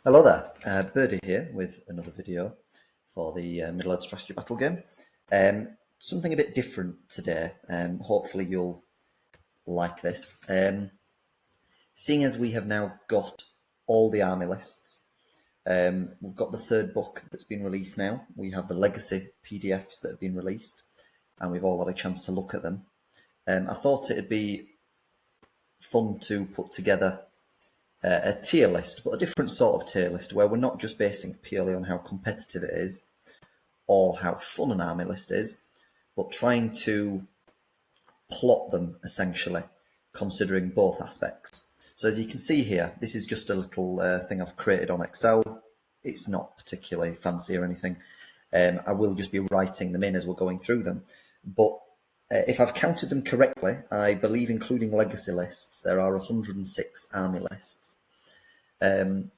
Hello there, Birdie here with another video for the Middle-earth strategy battle game. Something a bit different today. Hopefully you'll like this. Seeing as we have now got all the army lists, we've got the third book that's been released now. We have the legacy PDFs that have been released, and we've all had a chance to look at them. I thought it'd be fun to put together a tier list, but a different sort of tier list where we're not just basing it purely on how competitive it is or how fun an army list is, but trying to plot them essentially, considering both aspects. So as you can see here, this is just a little thing I've created on Excel. It's not particularly fancy or anything. I will just be writing them in as we're going through them. But if I've counted them correctly, I believe including legacy lists, there are 106 army lists. And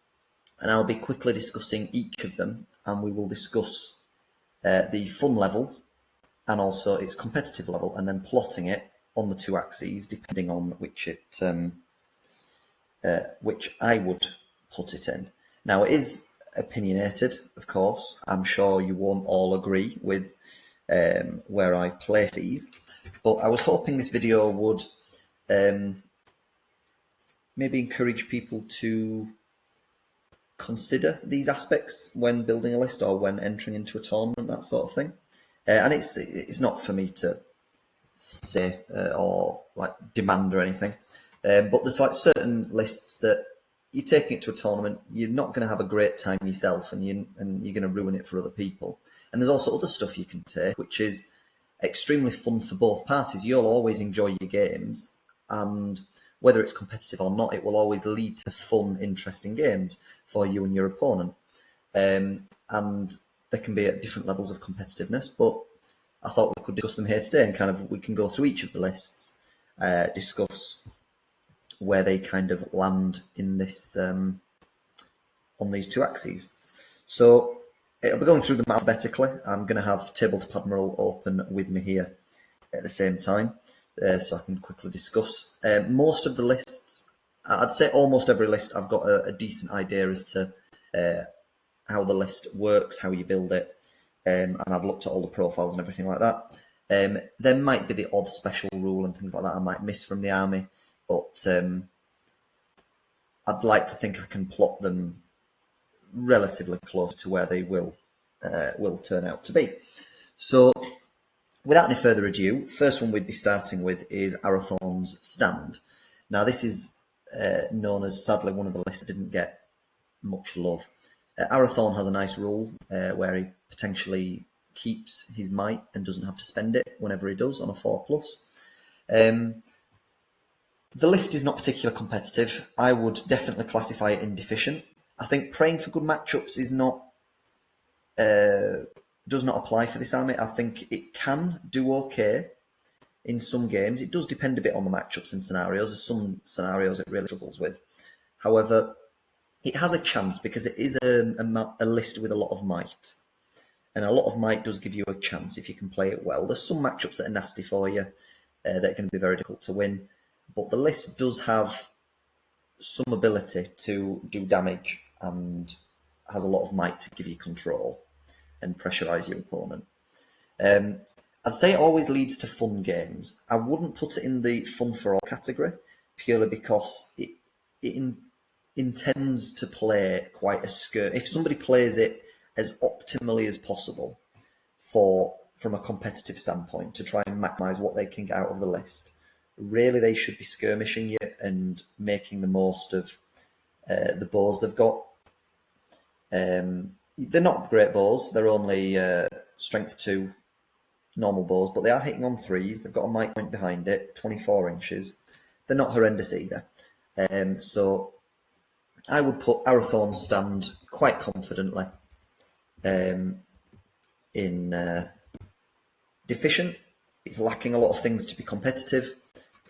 I'll be quickly discussing each of them, and we will discuss the fun level and also its competitive level, and then plotting it on the two axes, depending on which I would put it in. Now, it is opinionated, of course. I'm sure you won't all agree with where I place these, but I was hoping this video would maybe encourage people to consider these aspects when building a list or when entering into a tournament, that sort of thing. And it's not for me to say or like demand or anything, but there's like certain lists that you're taking it to a tournament, you're not going to have a great time yourself, and you're going to ruin it for other people. And there's also other stuff you can take, which is extremely fun for both parties. You'll always enjoy your games, and whether it's competitive or not, it will always lead to fun, interesting games for you and your opponent. And they can be at different levels of competitiveness, but I thought we could discuss them here today, and we can go through each of the lists, discuss where they kind of land in this on these two axes. So I'll be going through them alphabetically. I'm going to have Tabletop Admiral open with me here at the same time, so I can quickly discuss. Most of the lists, I'd say almost every list, I've got a decent idea as to how the list works, how you build it, and I've looked at all the profiles and everything like that. There might be the odd special rule and things like that I might miss from the army, but I'd like to think I can plot them relatively close to where they will turn out to be. So, without any further ado, first one we'd be starting with is Arathorn's Stand. Now, this is known as, sadly, one of the lists that didn't get much love. Arathorn has a nice rule where he potentially keeps his might and doesn't have to spend it whenever he does on a 4+. The list is not particularly competitive. I would definitely classify it in deficient. I think praying for good matchups is not does not apply for this army. I think it can do okay in some games. It does depend a bit on the matchups and scenarios. There's some scenarios it really struggles with. However, it has a chance because it is a list with a lot of might. And a lot of might does give you a chance if you can play it well. There's some matchups that are nasty for you, that are going to be very difficult to win. But the list does have some ability to do damage and has a lot of might to give you control and pressurise your opponent. I'd say it always leads to fun games. I wouldn't put it in the fun for all category, purely because it intends to play quite a skirt. If somebody plays it as optimally as possible from a competitive standpoint to try and maximise what they can get out of the list, really they should be skirmishing you and making the most of the bows they've got. They're not great bows. They're only strength 2 normal bows, but they are hitting on 3s. They've got a might point behind it, 24 inches. They're not horrendous either. So I would put Arathorn's Stand quite confidently in deficient. It's lacking a lot of things to be competitive,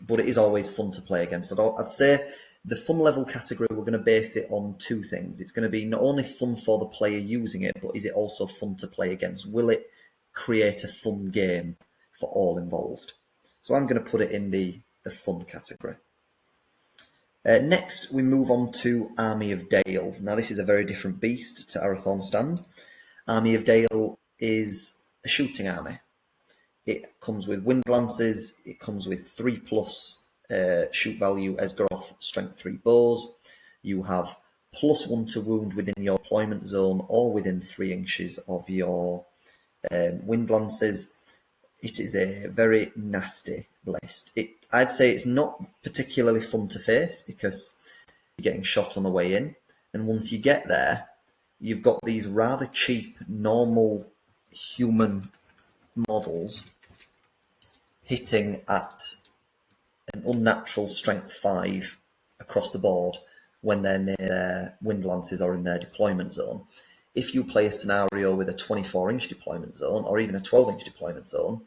but it is always fun to play against. I'd say the fun level category, we're going to base it on two things. It's going to be not only fun for the player using it, but is it also fun to play against? Will it create a fun game for all involved? So I'm going to put it in the fun category. Next, we move on to Army of Dale. Now, this is a very different beast to Arathorn stand. Army of Dale is a shooting army. It comes with wind lances. It comes with 3+ shoot value, Esgaroth, strength 3 bows. You have +1 to wound within your deployment zone or within 3 inches of your wind lances. It is a very nasty list. I'd say it's not particularly fun to face because you're getting shot on the way in. And once you get there, you've got these rather cheap, normal human models hitting at an unnatural strength 5 across the board when they're near their wind lances or in their deployment zone. If you play a scenario with a 24-inch deployment zone or even a 12-inch deployment zone,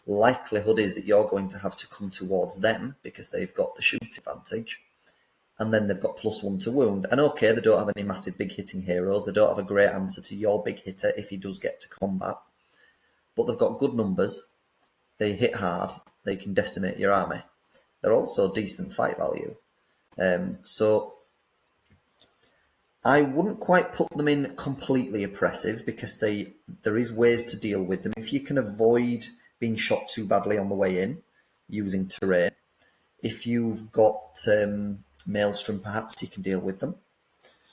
likelihood is that you're going to have to come towards them because they've got the shoot advantage, and then they've got +1 to wound. And okay, they don't have any massive big hitting heroes. They don't have a great answer to your big hitter if he does get to combat, but they've got good numbers. They hit hard. They can decimate your army. They're also decent fight value. So I wouldn't quite put them in completely oppressive because there is ways to deal with them. If you can avoid being shot too badly on the way in using terrain, if you've got Maelstrom, perhaps you can deal with them.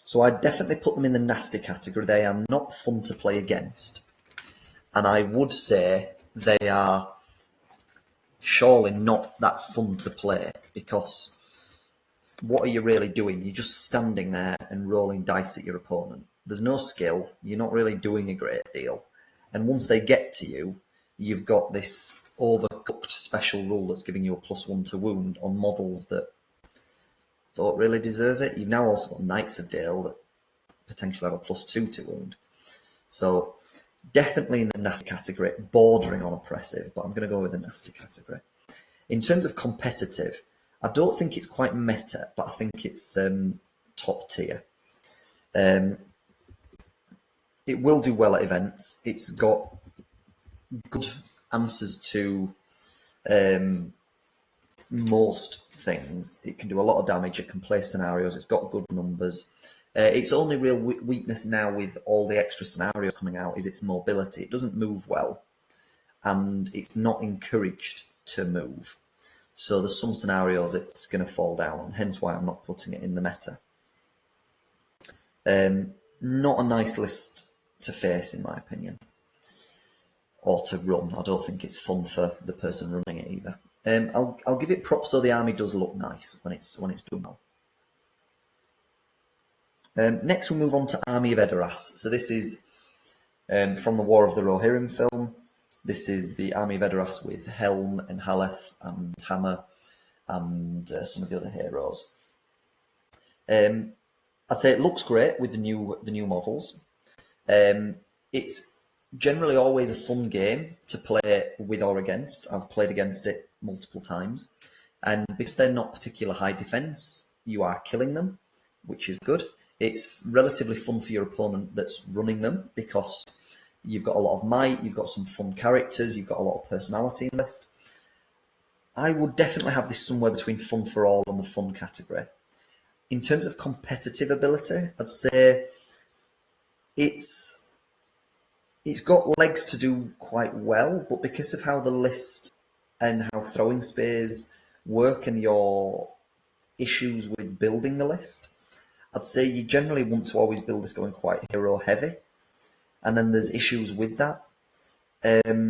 So I'd definitely put them in the nasty category. They are not fun to play against. And I would say they are surely not that fun to play because what are you really doing? You're just standing there and rolling dice at your opponent. There's no skill. You're not really doing a great deal. And once they get to you, you've got this overcooked special rule that's giving you a +1 to wound on models that don't really deserve it. You've now also got Knights of Dale that potentially have a +2 to wound. So definitely in the nasty category, bordering on oppressive, but I'm going to go with the nasty category. In terms of competitive, I don't think it's quite meta, but I think it's top tier. It will do well at events. It's got good answers to most things. It can do a lot of damage. It can play scenarios. It's got good numbers. Its only real weakness now with all the extra scenarios coming out is its mobility. It doesn't move well, and it's not encouraged to move. So there's some scenarios it's going to fall down on, hence why I'm not putting it in the meta. Not a nice list to face, in my opinion, or to run. I don't think it's fun for the person running it either. I'll give it props so the army does look nice when it's done well. Next, we'll move on to Army of Edas. So this is from the War of the Rohirrim film. This is the Army of Edas with Helm and Haleth and Hammer and some of the other heroes. I'd say it looks great with the new models. It's generally always a fun game to play with or against. I've played against it multiple times, and because they're not particular high defense, you are killing them, which is good. It's relatively fun for your opponent that's running them because you've got a lot of might, you've got some fun characters, you've got a lot of personality in the list. I would definitely have this somewhere between fun for all and the fun category. In terms of competitive ability, I'd say it's got legs to do quite well, but because of how the list and how throwing spears work and your issues with building the list, I'd say you generally want to always build this going quite hero heavy, and then there's issues with that. I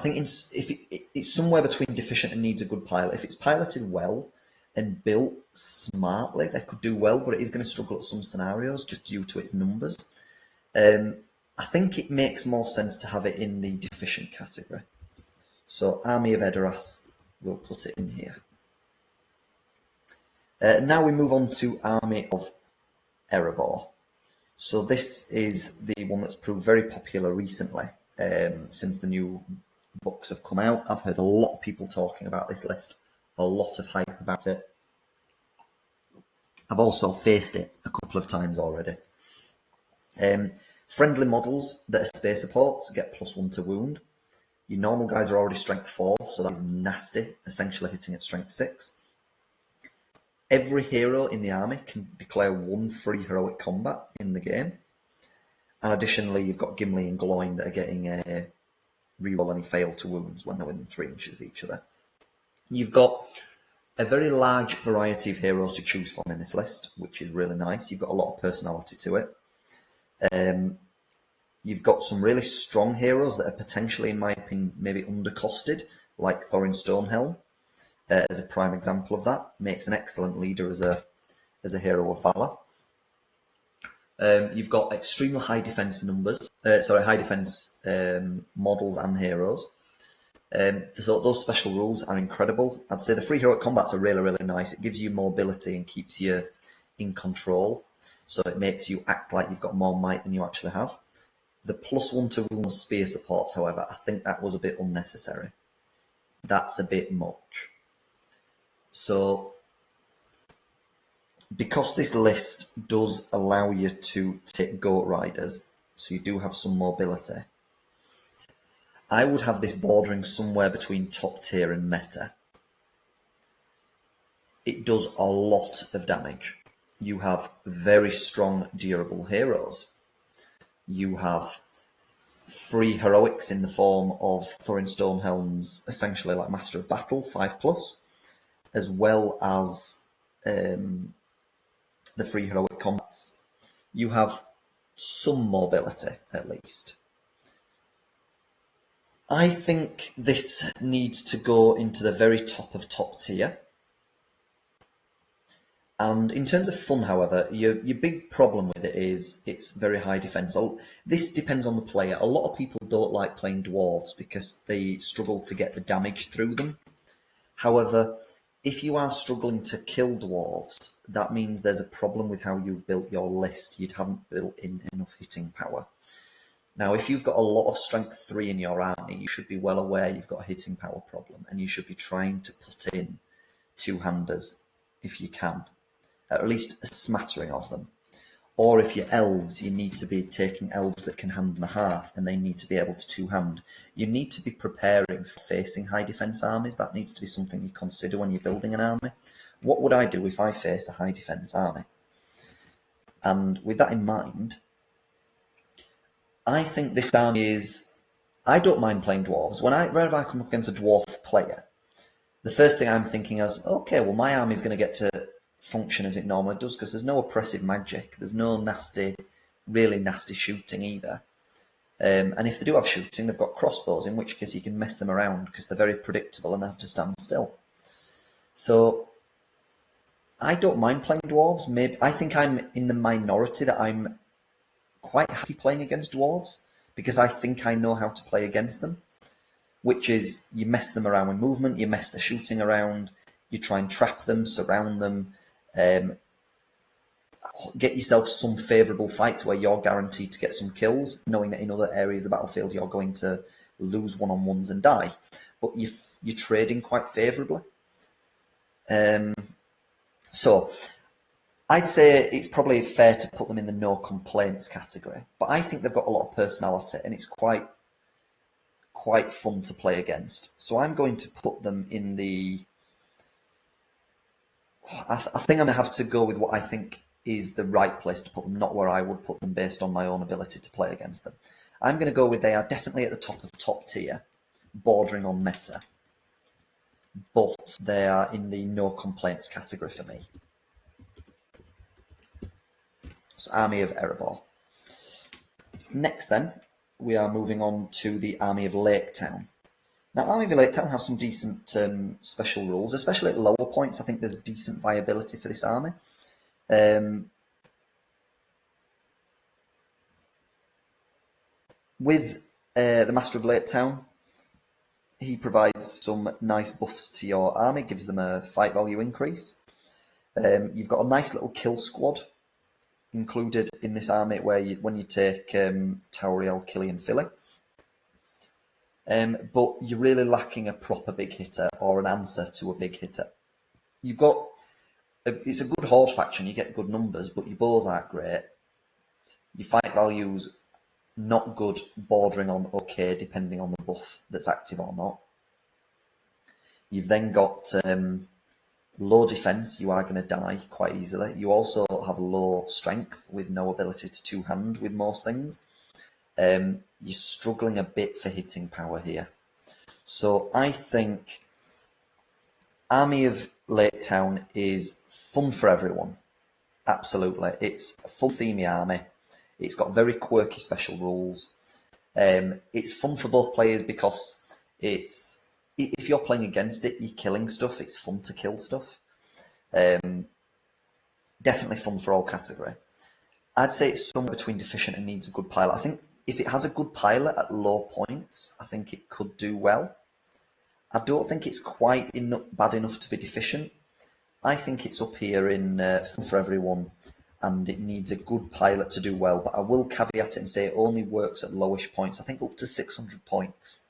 think it's somewhere between deficient and needs a good pilot. If it's piloted well and built smartly, they could do well, but it is going to struggle at some scenarios just due to its numbers. I think it makes more sense to have it in the deficient category. So Army of Edas, we'll put it in here. Now we move on to Army of Erebor. So this is the one that's proved very popular recently, since the new books have come out. I've heard a lot of people talking about this list, a lot of hype about it. I've also faced it a couple of times already. Friendly models that are spear supports get +1 to wound. Your normal guys are already strength 4, so that is nasty, essentially hitting at strength 6. Every hero in the army can declare 1 free heroic combat in the game. And additionally, you've got Gimli and Gloin that are getting a reroll any fail to wounds when they're within 3 inches of each other. You've got a very large variety of heroes to choose from in this list, which is really nice. You've got a lot of personality to it. You've got some really strong heroes that are potentially, in my opinion, maybe undercosted, like Thorin Stonehelm, as a prime example of that. Makes an excellent leader as a hero of valor. You've got extremely high defense high defense models and heroes. So those special rules are incredible. I'd say the free heroic combats are really, really nice. It gives you mobility and keeps you in control. So it makes you act like you've got more might than you actually have. The +1 to wound spear supports, however, I think that was a bit unnecessary. That's a bit much. So, because this list does allow you to take goat riders, so you do have some mobility, I would have this bordering somewhere between top tier and meta. It does a lot of damage. You have very strong, durable heroes. You have free heroics in the form of Thorin Stonehelm's essentially like Master of Battle, 5+, as well as the free heroic combats. You have some mobility, at least. I think this needs to go into the very top of top tier. And in terms of fun, however, your big problem with it is it's very high defense. So this depends on the player. A lot of people don't like playing dwarves because they struggle to get the damage through them. However, if you are struggling to kill dwarves, that means there's a problem with how you've built your list. You haven't built in enough hitting power. Now, if you've got a lot of strength 3 in your army, you should be well aware you've got a hitting power problem, and you should be trying to put in 2-handers if you can. At least a smattering of them. Or if you're elves, you need to be taking elves that can hand and a half, and they need to be able to 2-hand. You need to be preparing for facing high defense armies. That needs to be something you consider when you're building an army. What would I do if I face a high defense army? And with that in mind, I think this army is... I don't mind playing dwarves. Whenever I come up against a dwarf player, the first thing I'm thinking is, okay, well, my army is going to get to function as it normally does because there's no oppressive magic, there's no really nasty shooting either, and if they do have shooting, they've got crossbows, in which case you can mess them around because they're very predictable and they have to stand still. So I don't mind playing dwarves. Maybe I think I'm in the minority that I'm quite happy playing against dwarves because I think I know how to play against them, which is you mess them around with movement, you mess the shooting around, you try and trap them, surround them, get yourself some favourable fights where you're guaranteed to get some kills, knowing that in other areas of the battlefield you're going to lose one-on-ones and die. But you're trading quite favourably. So I'd say it's probably fair to put them in the no complaints category. But I think they've got a lot of personality and it's quite fun to play against. So I'm going to put them in the... I think I'm going to have to go with what I think is the right place to put them, not where I would put them based on my own ability to play against them. I'm going to go with they are definitely at the top of top tier, bordering on meta, but they are in the no complaints category for me. So Army of Erebor. Next then, we are moving on to the Army of Lake Town. Now, Army of Lake Town have some decent special rules, especially at lower points. I think there's decent viability for this army. With the Master of Lake Town, he provides some nice buffs to your army, gives them a fight value increase. You've got a nice little kill squad included in this army when you take Tauriel, Killian, Philly. But you're really lacking a proper big hitter or an answer to a big hitter. You've got... it's a good horde faction, you get good numbers, but your bows aren't great. Your fight value's not good, bordering on okay, depending on the buff that's active or not. You've then got low defense, you are going to die quite easily. You also have low strength with no ability to two-hand with most things. You're struggling a bit for hitting power here. So I think Army of Lake Town is fun for everyone. Absolutely. It's a full themey army. It's got very quirky special rules. It's fun for both players because it's, if you're playing against it, you're killing stuff. It's fun to kill stuff. Definitely fun for all category. I'd say it's somewhere between deficient and needs a good pilot. I think if it has a good pilot at low points, I think it could do well. I don't think it's quite bad enough to be deficient. I think it's up here in fun for everyone, and it needs a good pilot to do well. But I will caveat it and say it only works at lowish points. I think up to 600 points,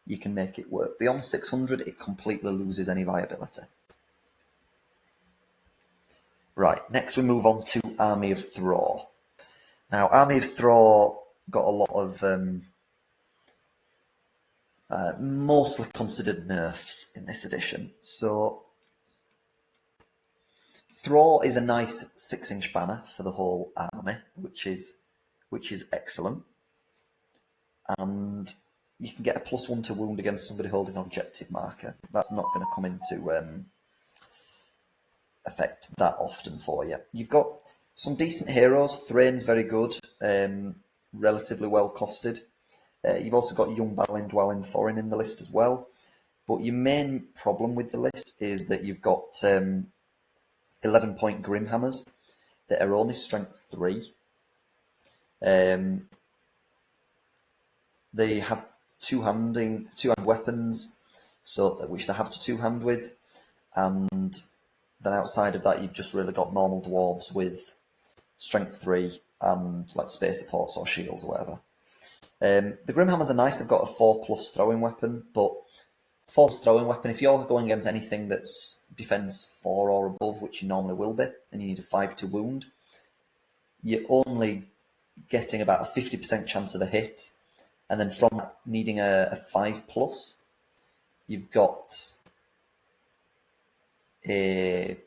you can make it work. Beyond 600, it completely loses any viability. Right, next we move on to Army of Thror. Now, Army of Thror got a lot of mostly considered nerfs in this edition. So, Thror is a nice 6-inch banner for the whole army, which is excellent. And you can get a +1 to wound against somebody holding an objective marker. That's not going to come into effect that often for you. You've got some decent heroes. Thrain's very good, relatively well costed. You've also got Young Battling Dwelling Foreign in the list as well. But your main problem with the list is that you've got 11-point Grimhammers that are only strength 3. They have two-hand weapons, so which they have to two-hand with, and then outside of that, you've just really got normal dwarves with strength 3 and like space supports or shields or whatever. The Grimhammers are nice. They've got a 4+ throwing weapon, but 4+ throwing weapon, if you're going against anything that's defense 4 or above, which you normally will be, and you need a 5 to wound, you're only getting about a 50% chance of a hit. And then from that, needing a 5+, you've got a,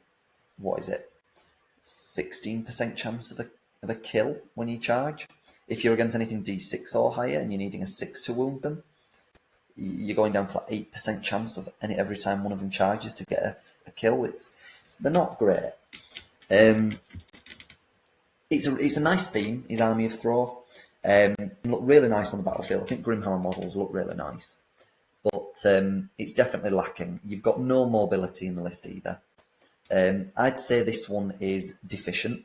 16% chance of a kill when you charge. If you're against anything D6 or higher and you're needing a 6 to wound them, you're going down to like 8% chance of every time one of them charges to get a kill. They're not great. It's a nice theme, is Army of Thror. Look really nice on the battlefield. I think Grimhammer models look really nice, but it's definitely lacking. You've got no mobility in the list either. I'd say this one is deficient,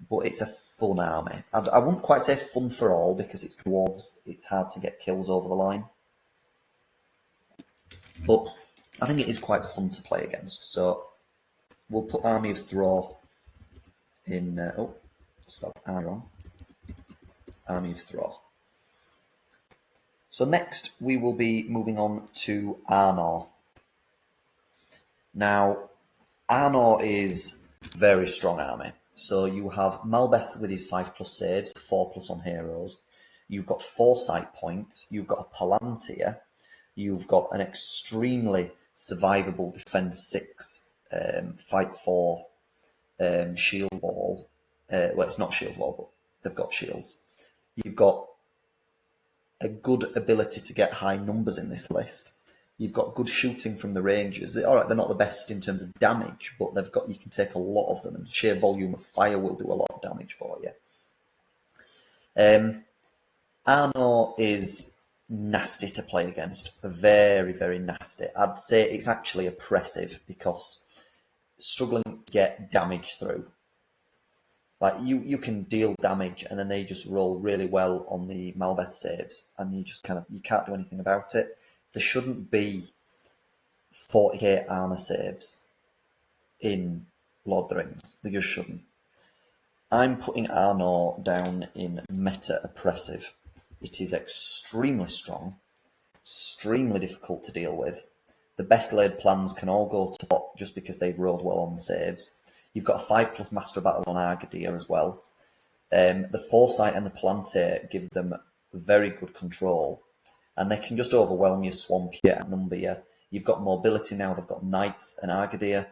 but it's a fun army. I wouldn't quite say fun for all because it's dwarves. It's hard to get kills over the line, but I think it is quite fun to play against. So we'll put Army of Thror in. Spelled R wrong. Army of Thror. So next we will be moving on to Arnor. Now, Arnor is a very strong army. So you have Malbeth with his 5+ saves, 4+ on heroes. You've got Foresight points. You've got a Palantir. You've got an extremely survivable Defense 6, Fight 4 shield wall. Well, it's not shield wall, but they've got shields. You've got a good ability to get high numbers in this list. You've got good shooting from the Rangers. All right, they're not the best in terms of damage, but you can take a lot of them, and sheer volume of fire will do a lot of damage for you. Arnor is nasty to play against. Very, very nasty. I'd say it's actually oppressive because struggling to get damage through. Like you can deal damage and then they just roll really well on the Malbeth saves, and you can't do anything about it. There shouldn't be 40k armor saves in Lord of the Rings. They just shouldn't. I'm putting Arnor down in meta oppressive. It is extremely strong, extremely difficult to deal with. The best laid plans can all go to pot just because they've rolled well on the saves. You've got a 5+ Master of Battle on Argadir as well. The Foresight and the Palantir give them very good control, and they can just overwhelm you, swamp you, outnumber you. You've got mobility now. They've got Knights and Argadir.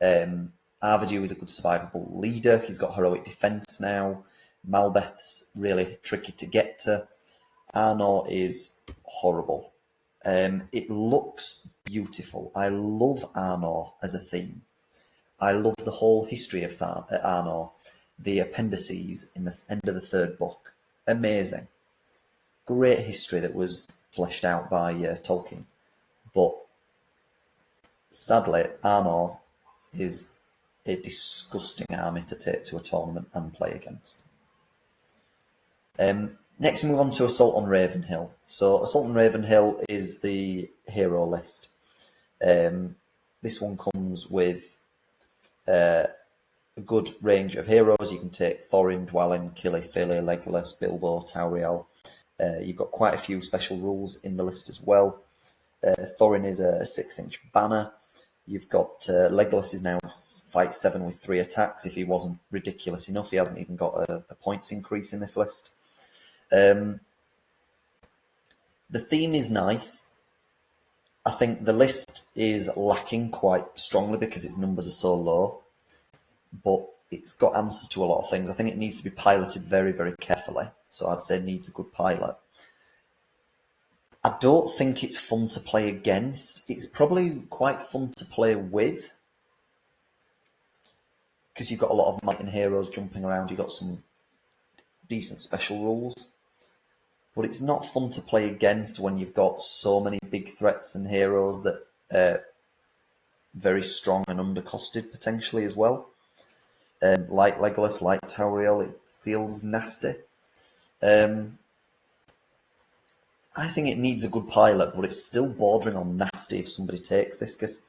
Arvidu is a good survivable leader. He's got heroic defense now. Malbeth's really tricky to get to. Arnor is horrible. It looks beautiful. I love Arnor as a theme. I love the whole history of Arnor, the appendices in the end of the third book. Amazing. Great history that was fleshed out by Tolkien. But sadly, Arnor is a disgusting army to take to a tournament and play against. Next, we move on to Assault on Ravenhill. So, Assault on Ravenhill is the hero list. This one comes with a good range of heroes. You can take Thorin, Dwalin, Killy, Fili, Legolas, Bilbo, Tauriel. You've got quite a few special rules in the list as well. Thorin is a 6-inch banner. You've got Legolas is now fight 7 with 3 attacks. If he wasn't ridiculous enough, he hasn't even got a points increase in this list. The theme is nice. I think the list is lacking quite strongly because its numbers are so low, but it's got answers to a lot of things. I think it needs to be piloted very, very carefully. So I'd say it needs a good pilot. I don't think it's fun to play against. It's probably quite fun to play with because you've got a lot of might and heroes jumping around. You've got some decent special rules. But it's not fun to play against when you've got so many big threats and heroes that are very strong and undercosted potentially as well. Like Legolas, like Tauriel, it feels nasty. I think it needs a good pilot, but it's still bordering on nasty if somebody takes this because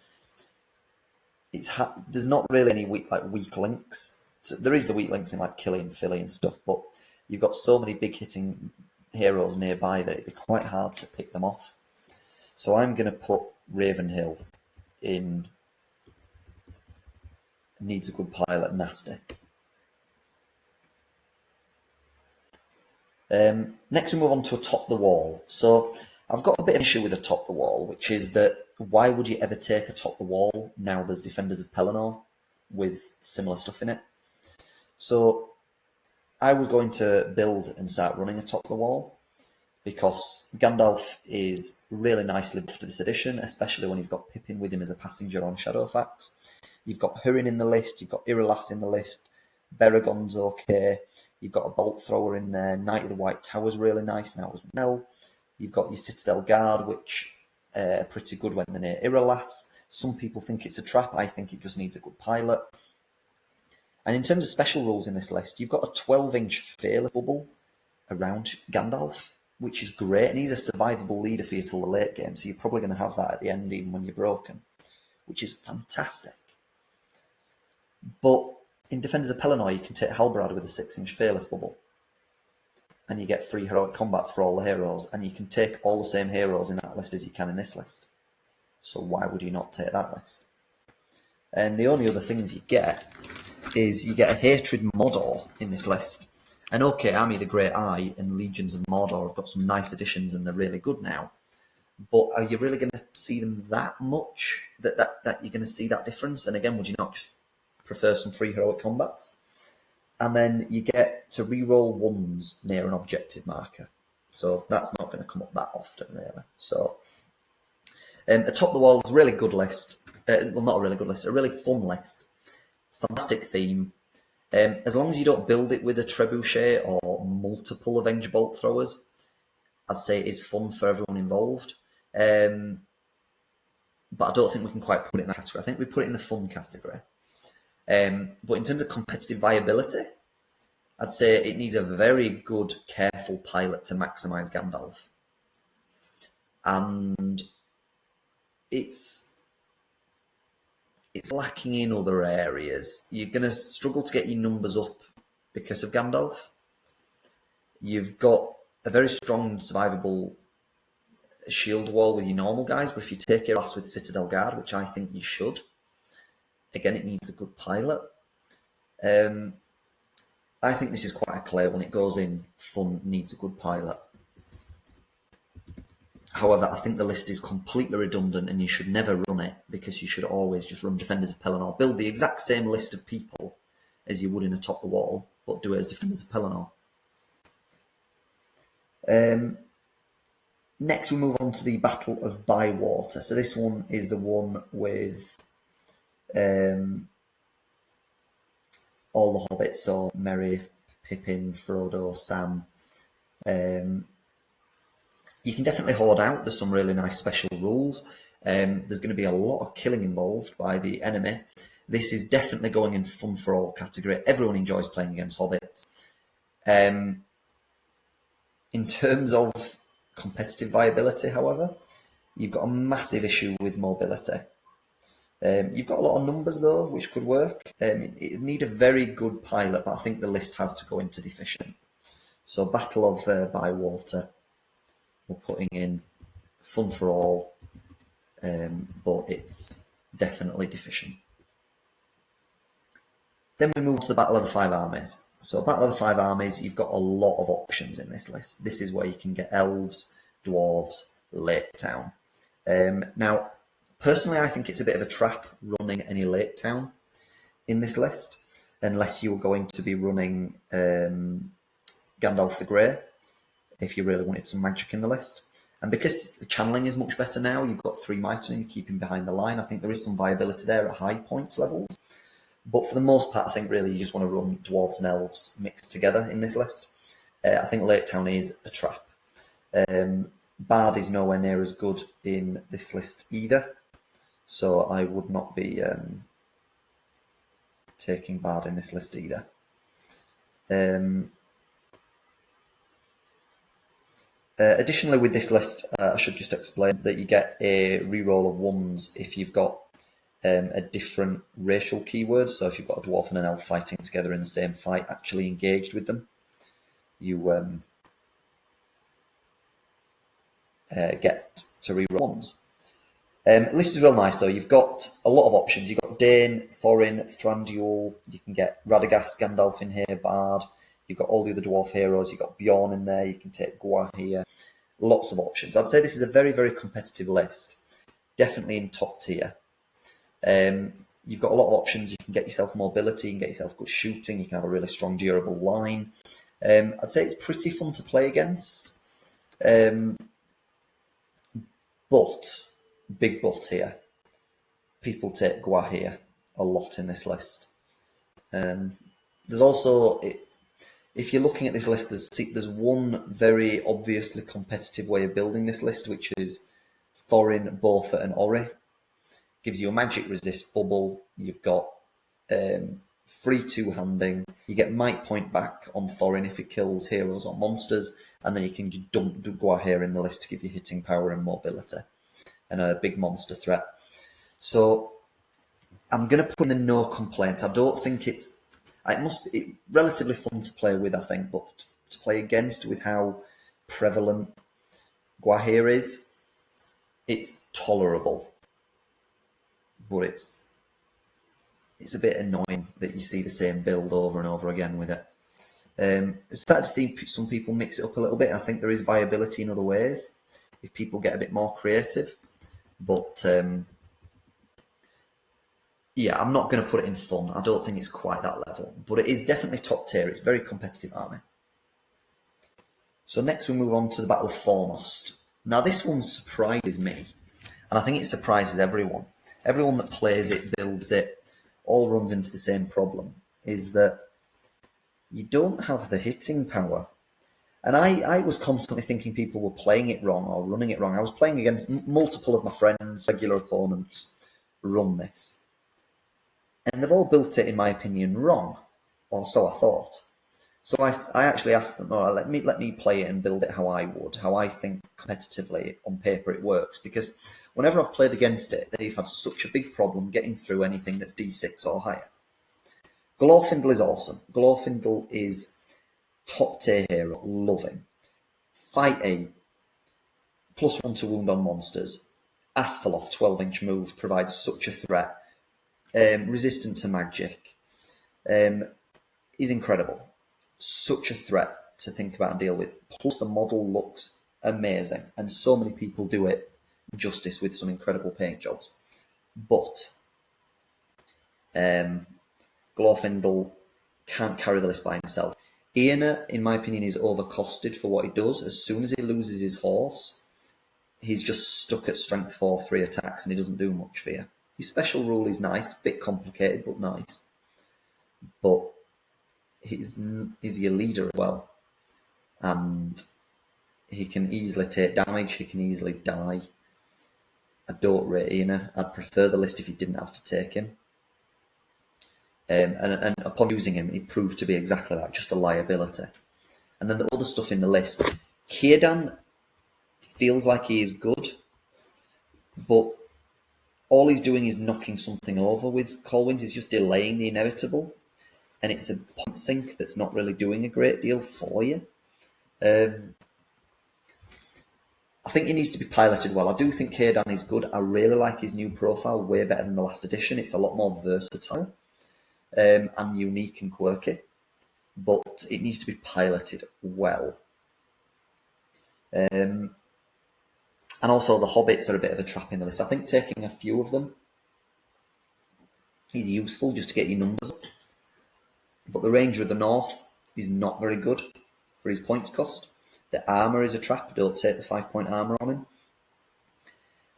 there's not really any weak links. So there is the weak links in like Killy and Fili and stuff, but you've got so many big hitting heroes nearby that it'd be quite hard to pick them off. So I'm going to put Ravenhill in needs a good pilot nasty. Next we move on to Atop the Wall. So I've got a bit of issue with Atop the Wall, which is that why would you ever take Atop the Wall now there's Defenders of Pelenor with similar stuff in it? So I was going to build and start running Atop the Wall because Gandalf is really nicely buffed to this edition, especially when he's got Pippin with him as a passenger on Shadowfax. You've got Húrin in the list, you've got Irolas in the list, Baragon's okay, you've got a Bolt Thrower in there, Knight of the White Tower's really nice now as well. You've got your Citadel Guard, which are pretty good when they're near Irolas. Some people think it's a trap, I think it just needs a good pilot. And in terms of special rules in this list, you've got a 12-inch Fearless bubble around Gandalf, which is great, and he's a survivable leader for you till the late game, so you're probably going to have that at the end even when you're broken, which is fantastic. But in Defenders of Pelenor, you can take Halbrad with a 6-inch Fearless bubble, and you get 3 heroic combats for all the heroes, and you can take all the same heroes in that list as you can in this list. So why would you not take that list? And the only other things you get is you get a Hatred Mordor in this list. And okay, Army of the Great Eye and Legions of Mordor have got some nice additions and they're really good now. But are you really going to see them that much that you're going to see that difference? And again, would you not just prefer some free heroic combats? And then you get to reroll ones near an objective marker. So that's not going to come up that often, really. So Atop the Wall is a really good list. Well, not a really good list, a really fun list. Fantastic theme. As long as you don't build it with a trebuchet or multiple Avenged Bolt Throwers, I'd say it is fun for everyone involved. But I don't think we can quite put it in that category. I think we put it in the fun category. But in terms of competitive viability, I'd say it needs a very good, careful pilot to maximise Gandalf. And it's lacking in other areas. You're going to struggle to get your numbers up because of Gandalf. You've got a very strong survivable shield wall with your normal guys, but if you take your ass with Citadel Guard, which I think you should, again, it needs a good pilot. I think this is quite a clear when it goes in. Fun needs a good pilot. However, I think the list is completely redundant and you should never run it, because you should always just run Defenders of Pelenor. Build the exact same list of people as you would in Atop the Wall, but do it as Defenders of Pelenor. Next, we move on to the Battle of Bywater. So this one is the one with all the hobbits, so Merry, Pippin, Frodo, Sam. You can definitely hoard out. There's some really nice special rules. There's going to be a lot of killing involved by the enemy. This is definitely going in fun for all category. Everyone enjoys playing against hobbits. In terms of competitive viability, however, you've got a massive issue with mobility. You've got a lot of numbers though, which could work. It'd need a very good pilot, but I think the list has to go into deficient. So Battle of Bywater, we're putting in fun for all, but it's definitely deficient. Then we move to the Battle of the Five Armies. So Battle of the Five Armies, you've got a lot of options in this list. This is where you can get elves, dwarves, Lake Town. Now, personally, I think it's a bit of a trap running any Lake Town in this list, unless you were going to be running Gandalf the Grey, if you really wanted some magic in the list. And because the channeling is much better now, you've got 3 Might and you're keeping behind the line, I think there is some viability there at high points levels. But for the most part, I think really you just want to run dwarves and elves mixed together in this list. I think Lake Town is a trap. Bard is nowhere near as good in this list either, so I would not be taking Bard in this list either. Additionally, with this list, I should just explain that you get a reroll of 1s if you've got a different racial keyword. So if you've got a dwarf and an elf fighting together in the same fight, actually engaged with them, you get to reroll 1s. The list is real nice though. You've got a lot of options. You've got Dane, Thorin, Thranduil. You can get Radagast, Gandalf in here, Bard. You've got all the other dwarf heroes. You've got Bjorn in there. You can take Gwahir. Lots of options. I'd say this is a very, very competitive list. Definitely in top tier. You've got a lot of options. You can get yourself mobility. You can get yourself good shooting. You can have a really strong, durable line. I'd say it's pretty fun to play against. But, big but here. People take Gwahir a lot in this list. There's also... If you're looking at this list, there's one very obviously competitive way of building this list, which is Thorin, Beaufort, and Ori. Gives you a magic resist bubble. You've got free 2-handing. You get might point back on Thorin if it kills heroes or monsters, and then you can dump Gwahir in the list to give you hitting power and mobility, and a big monster threat. So I'm going to put in the no complaints. I don't think it must be relatively fun to play with, I think, but to play against with how prevalent Gwahir is, it's tolerable. But it's a bit annoying that you see the same build over and over again with it. I've started to see some people mix it up a little bit. I think there is viability in other ways if people get a bit more creative. But yeah, I'm not going to put it in fun. I don't think it's quite that level. But it is definitely top tier. It's a very competitive army. So next we move on to the Battle of Fornost. Now this one surprises me. And I think it surprises everyone. Everyone that plays it, builds it, all runs into the same problem, is that you don't have the hitting power. And I was constantly thinking people were playing it wrong or running it wrong. I was playing against multiple of my friends, regular opponents, run this. And they've all built it, in my opinion, wrong, or so I thought. So I actually asked them, all right, let me play it and build it how I would, how I think competitively on paper it works. Because whenever I've played against it, they've had such a big problem getting through anything that's D6 or higher. Glorfindel is awesome. Glorfindel is top tier hero, love him. Fight A, +1 to wound on monsters. Asphalot, 12-inch move, provides such a threat. Resistant to magic. Is incredible. Such a threat to think about and deal with. Plus the model looks amazing, and so many people do it justice with some incredible paint jobs. But Glorfindel can't carry the list by himself. Arnor, in my opinion, is overcosted for what he does. As soon as he loses his horse, he's just stuck at strength 4, 3 attacks, and he doesn't do much for you. His special rule is nice, bit complicated, but nice. But he's your leader as well. And he can easily take damage, he can easily die. I don't rate Arnor. I'd prefer the list if you didn't have to take him. And upon using him, he proved to be exactly that, just a liability. And then the other stuff in the list. Círdan feels like he is good, but all he's doing is knocking something over with Colwyn's. He's just delaying the inevitable. And it's a point sink that's not really doing a great deal for you. I think he needs to be piloted well. I do think Círdan is good. I really like his new profile, way better than the last edition. It's a lot more versatile and unique and quirky, but it needs to be piloted well. And also the hobbits are a bit of a trap in the list. I think taking a few of them is useful just to get your numbers up. But the Ranger of the North is not very good for his points cost. The armour is a trap. Don't take the 5-point armour on him.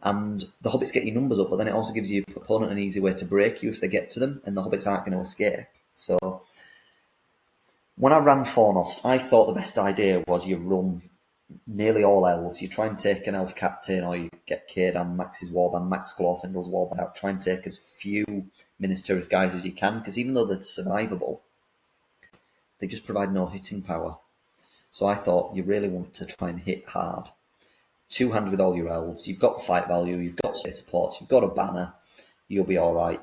And the hobbits get your numbers up, but then it also gives your opponent an easy way to break you if they get to them, and the hobbits aren't going to escape. So when I ran Fornost, I thought the best idea was you run nearly all elves. You try and take an elf captain, or you get Círdan, max his warband, max Glorfindel's warband out. Try and take as few Minas Tirith guys as you can, because even though they're survivable, they just provide no hitting power. So I thought you really want to try and hit hard. Two-hand with all your elves. You've got fight value, you've got space supports, you've got a banner. You'll be all right.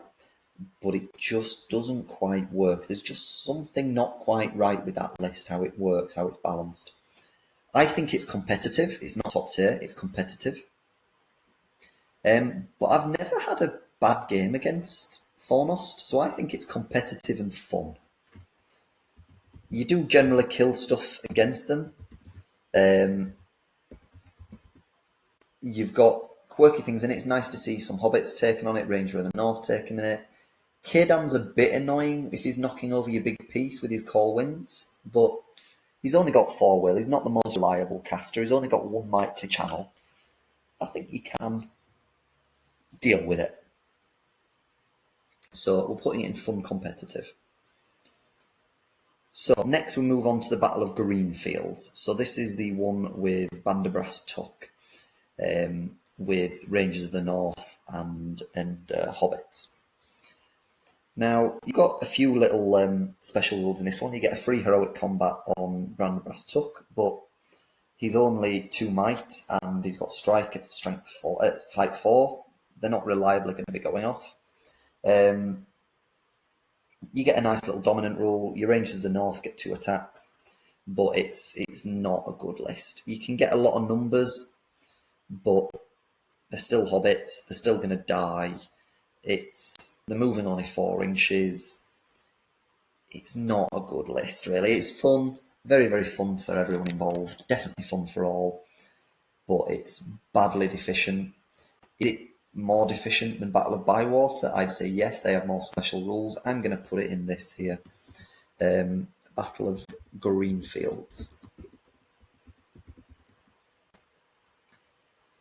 But it just doesn't quite work. There's just something not quite right with that list, how it works, how it's balanced. I think it's competitive. It's not top tier, it's competitive. But I've never had a bad game against Fornost, so I think it's competitive and fun. You do generally kill stuff against them. You've got quirky things in it. It's nice to see some hobbits taking on it, Ranger of the North taking it. Círdan's a bit annoying if he's knocking over your big piece with his Colwyn's, but he's only got 4 will. He's not the most reliable caster. He's only got 1 might to channel. I think you can deal with it. So we're putting it in fun competitive. So next we move on to the Battle of Greenfields. So this is the one with Banderbrass Tuck, with Rangers of the North and hobbits. Now you've got a few little special rules in this one. You get a free heroic combat on Banderbrass Tuck, but he's only 2 might and he's got strike at strength 4, fight 4. They're not reliably going to be going off. You get a nice little dominant rule. Your Rangers of the North get 2 attacks, but it's not a good list. You can get a lot of numbers, but they're still hobbits. They're still going to die. They're moving only 4 inches. It's not a good list, really. It's fun, very, very fun for everyone involved. Definitely fun for all, but it's badly deficient. Is it more deficient than Battle of Bywater? I'd say yes, they have more special rules. I'm going to put it in this here. Battle of Greenfields.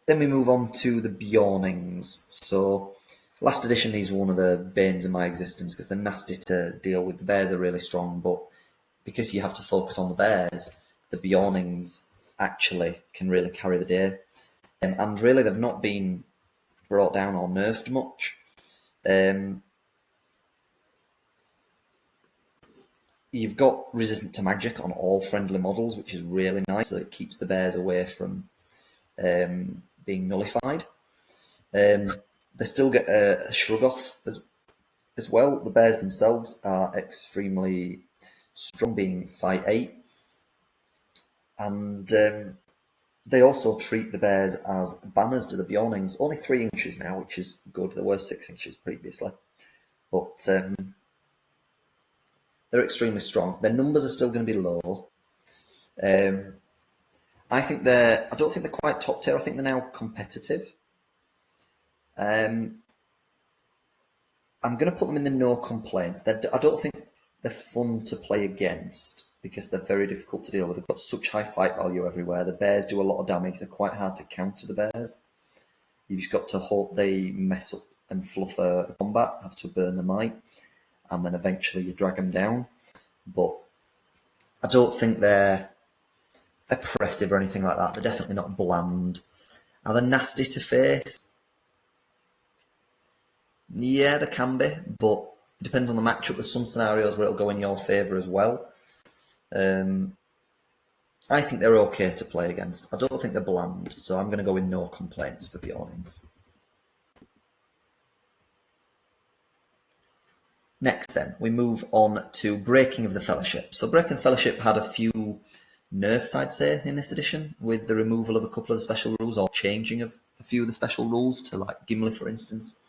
Then we move on to the Beornings. So last edition, these were one of the banes of my existence because they're nasty to deal with. The bears are really strong, but because you have to focus on the bears, the Beornings actually can really carry the day. And really, they've not been brought down or nerfed much. You've got resistant to magic on all friendly models, which is really nice. So it keeps the bears away from being nullified. They still get a shrug off as well. The bears themselves are extremely strong, being fight 8. And they also treat the bears as banners to the Beornings. Only 3 inches now, which is good. There were 6 inches previously. But they're extremely strong. Their numbers are still going to be low. I don't think they're quite top tier. I think they're now competitive. I'm going to put them in the no complaints. I don't think they're fun to play against because they're very difficult to deal with. They've got such high fight value everywhere. The bears do a lot of damage. They're quite hard to counter the bears. You've just got to hope they mess up and fluff a combat, have to burn the might, and then eventually you drag them down. But I don't think they're oppressive or anything like that. They're definitely not bland. Are they nasty to face? Yeah, they can be, but it depends on the matchup. There's some scenarios where it'll go in your favour as well. I think they're okay to play against. I don't think they're bland, so I'm going to go with no complaints for Beornings. Next then, we move on to Breaking of the Fellowship. So Breaking of the Fellowship had a few nerfs, I'd say, in this edition, with the removal of a couple of the special rules or changing of a few of the special rules to, like, Gimli, for instance,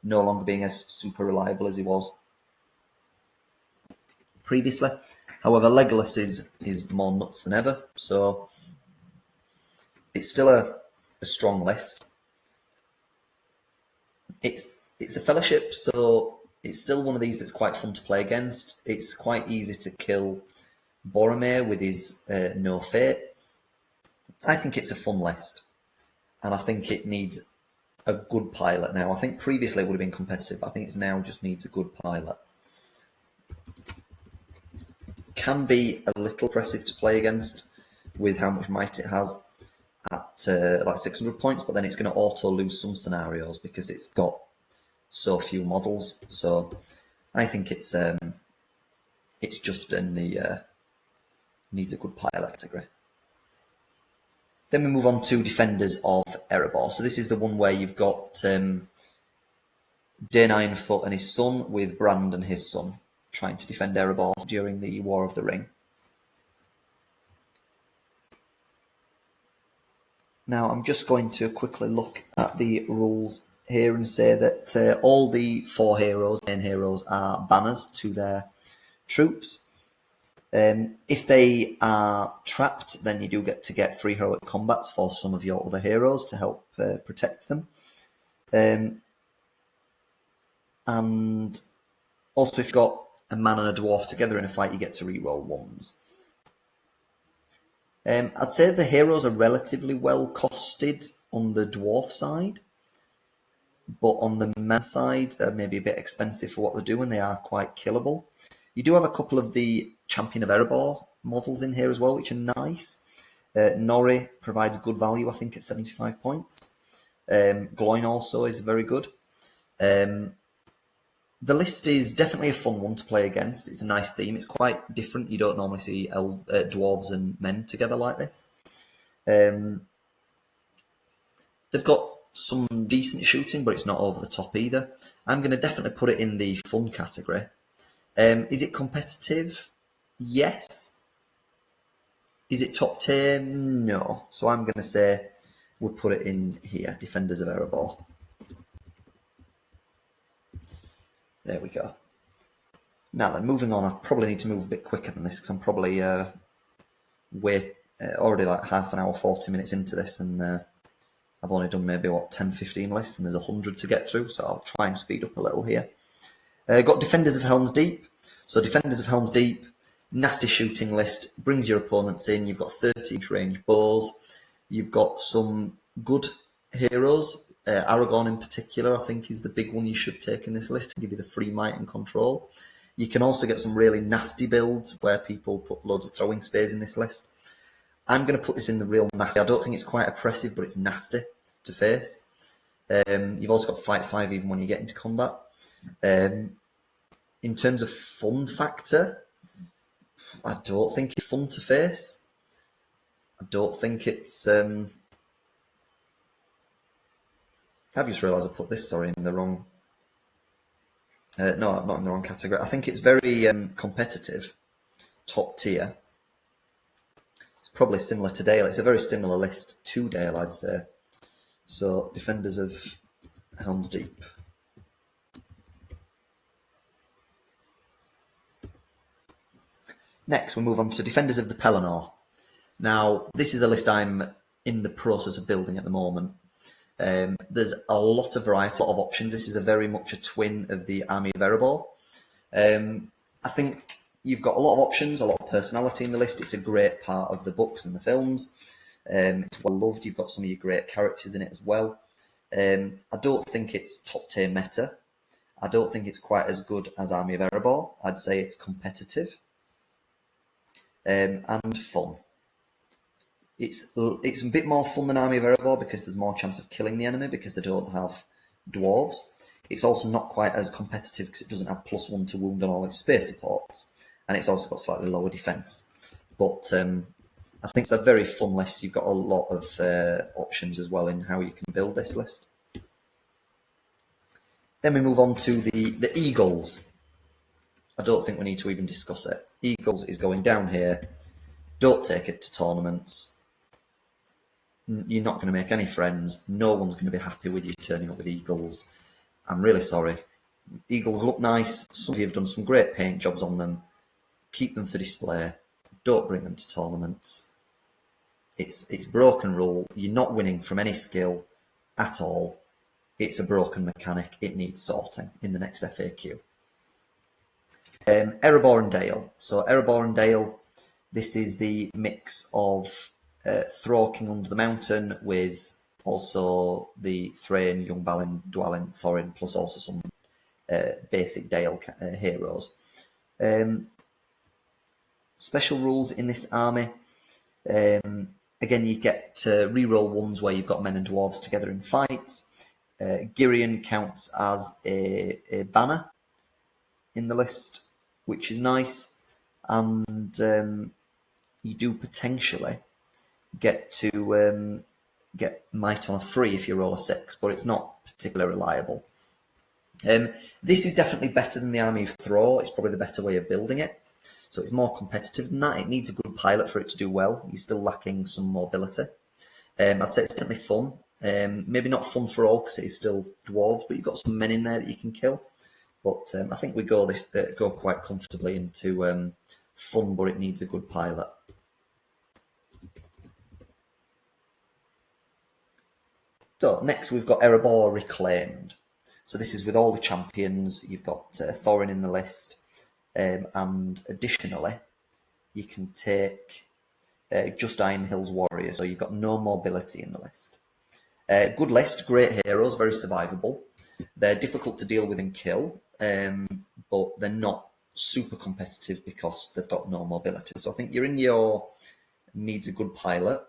no longer being as super reliable as he was previously. However, Legolas is more nuts than ever, so it's still a strong list. It's the Fellowship, so it's still one of these that's quite fun to play against. It's quite easy to kill Boromir with his no fate. I think it's a fun list, and I think it needs a good pilot now. I think previously it would have been competitive, but I think it now just needs a good pilot. Can be a little oppressive to play against with how much might it has at like 600 points, but then it's going to auto lose some scenarios because it's got so few models. So I think it's just in the needs a good pilot category. Then we move on to Defenders of Erebor. So this is the one where you've got Dane Ironfoot and his son with Brand and his son trying to defend Erebor during the War of the Ring. Now I'm just going to quickly look at the rules here and say that all the 4 heroes, main heroes, are banners to their troops. If they are trapped, then you do get to get free heroic combats for some of your other heroes to help protect them. And also, if you've got a man and a dwarf together in a fight, you get to reroll 1s. I'd say the heroes are relatively well costed on the dwarf side, but on the man side, they're maybe a bit expensive for what they're doing. They are quite killable. You do have a couple of the Champion of Erebor models in here as well, which are nice. Nori provides good value, I think, at 75 points. Gloin also is very good. The list is definitely a fun one to play against. It's a nice theme. It's quite different. You don't normally see dwarves and men together like this. They've got some decent shooting, but it's not over the top either. I'm going to definitely put it in the fun category. Is it competitive? Yes. Is it top tier? No. So I'm going to say we'll put it in here, Defenders of Erebor. There we go. Now then, moving on, I probably need to move a bit quicker than this because I'm probably already like half an hour, 40 minutes into this, and I've only done maybe, 10, 15 lists, and there's 100 to get through, so I'll try and speed up a little here. Got Defenders of Helm's Deep. So Defenders of Helm's Deep, nasty shooting list, brings your opponents in. You've got 30-inch range bows. You've got some good heroes. Aragorn in particular, I think, is the big one you should take in this list to give you the free might and control. You can also get some really nasty builds where people put loads of throwing spears in this list. I'm going to put this in the real nasty. I don't think it's quite oppressive, but it's nasty to face. You've also got Fight 5 even when you get into combat. In terms of fun factor, I don't think it's fun to face. I don't think it's... I've just realised I put this, in the wrong... no, not in the wrong category. I think it's very competitive, top tier. It's probably similar to Dale. It's a very similar list to Dale, I'd say. So, Defenders of Helm's Deep. Next, we move on to Defenders of the Pelenor. Now, this is a list I'm in the process of building at the moment. There's a lot of variety, a lot of options. This is a very much a twin of the Army of Erebor. I think you've got a lot of options, a lot of personality in the list. It's a great part of the books and the films. It's well loved. You've got some of your great characters in it as well. I don't think it's top tier meta. I don't think it's quite as good as Army of Erebor. I'd say it's competitive and fun. It's a bit more fun than Army of Erebor because there's more chance of killing the enemy because they don't have dwarves. It's also not quite as competitive because it doesn't have +1 to wound on all its spear supports, and it's also got slightly lower defense. But I think it's a very fun list. You've got a lot of options as well in how you can build this list. Then we move on to the Eagles. I don't think we need to even discuss it. Eagles is going down here. Don't take it to tournaments. You're not going to make any friends. No one's going to be happy with you turning up with Eagles. I'm really sorry. Eagles look nice. Some of you have done some great paint jobs on them. Keep them for display. Don't bring them to tournaments. It's broken rule. You're not winning from any skill at all. It's a broken mechanic. It needs sorting in the next FAQ. Erebor and Dale. So Erebor and Dale, this is the mix of Thror, King Under the Mountain, with also the Thrain, Young Balin, Dwalin, Thorin, plus also some basic Dale heroes. Special rules in this army. Again, you get to reroll ones where you've got men and dwarves together in fights. Girion counts as a banner in the list, which is nice, and you do potentially get to get Might on a 3 if you roll a 6, but it's not particularly reliable. This is definitely better than the Army of Thror. It's probably the better way of building it. So it's more competitive than that. It needs a good pilot for it to do well. You're still lacking some mobility. I'd say it's definitely fun. Maybe not fun for all because it is still dwarves, but you've got some men in there that you can kill. But I think we go quite comfortably into fun, but it needs a good pilot. So next we've got Erebor Reclaimed. So this is with all the champions. You've got Thorin in the list, and additionally, you can take just Iron Hills Warriors. So you've got no mobility in the list. Good list, great heroes, very survivable. They're difficult to deal with and kill, but they're not super competitive because they've got no mobility. So I think you're in your needs a good pilot.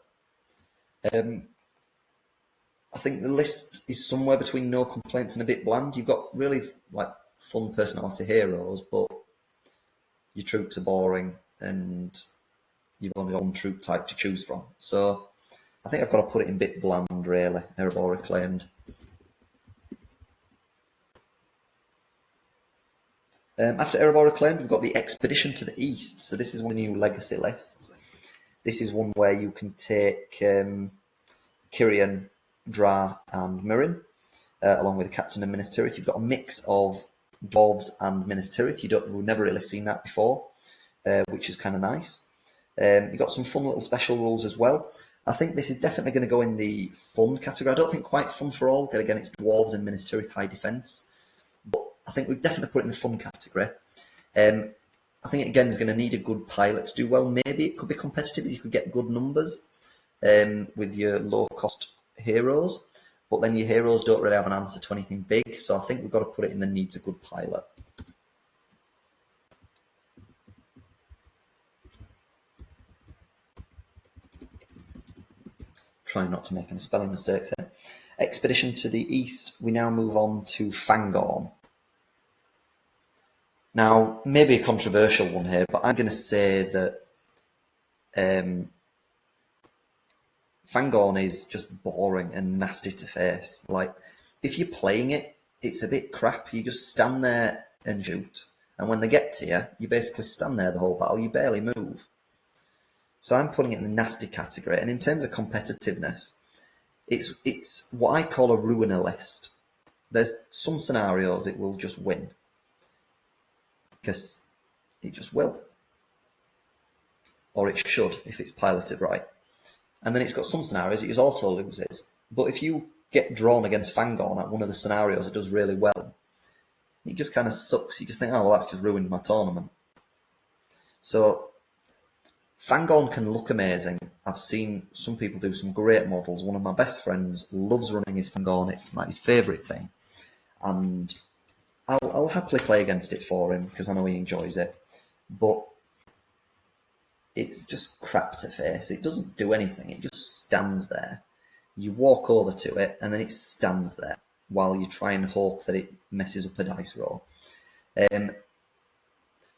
I think the list is somewhere between no complaints and a bit bland. You've got really like fun personality heroes, but your troops are boring and you've only got one troop type to choose from. So I think I've got to put it in a bit bland, really. Erebor Reclaimed. After Erebor Reclaimed, we've got the Expedition to the East. So this is one of the new legacy lists. This is one where you can take Kyrian, Dra, and Mirin, along with the Captain and Minas Tirith. You've got a mix of dwarves and Minas Tirith. We've never really seen that before, which is kind of nice. You've got some fun little special rules as well. I think this is definitely going to go in the fun category. I don't think quite fun for all. Again, it's dwarves and Minas Tirith high defense, but I think we've definitely put it in the fun category. I think again is going to need a good pilot to do well. Maybe it could be competitive if you could get good numbers with your low cost heroes, but then your heroes don't really have an answer to anything big. So I think we've got to put it in the needs a good pilot. Try not to make any spelling mistakes here. Expedition to the East. We now move on to Fangorn. Now, maybe a controversial one here, but I'm going to say that Fangorn is just boring and nasty to face. Like, if you're playing it, it's a bit crap. You just stand there and shoot. And when they get to you, you basically stand there the whole battle. You barely move. So I'm putting it in the nasty category. And in terms of competitiveness, it's what I call a ruiner list. There's some scenarios it will just win. Because it just will. or it should if it's piloted right. And then it's got some scenarios it just auto loses. But if you get drawn against Fangorn at one of the scenarios it does really well, it just kind of sucks. You just think, oh, well, that's just ruined my tournament. So Fangorn can look amazing. I've seen some people do some great models. One of my best friends loves running his Fangorn. It's like his favourite thing. And I'll happily play against it for him because I know he enjoys it. But it's just crap to face. It doesn't do anything. It just stands there. You walk over to it and then it stands there while you try and hope that it messes up a dice roll.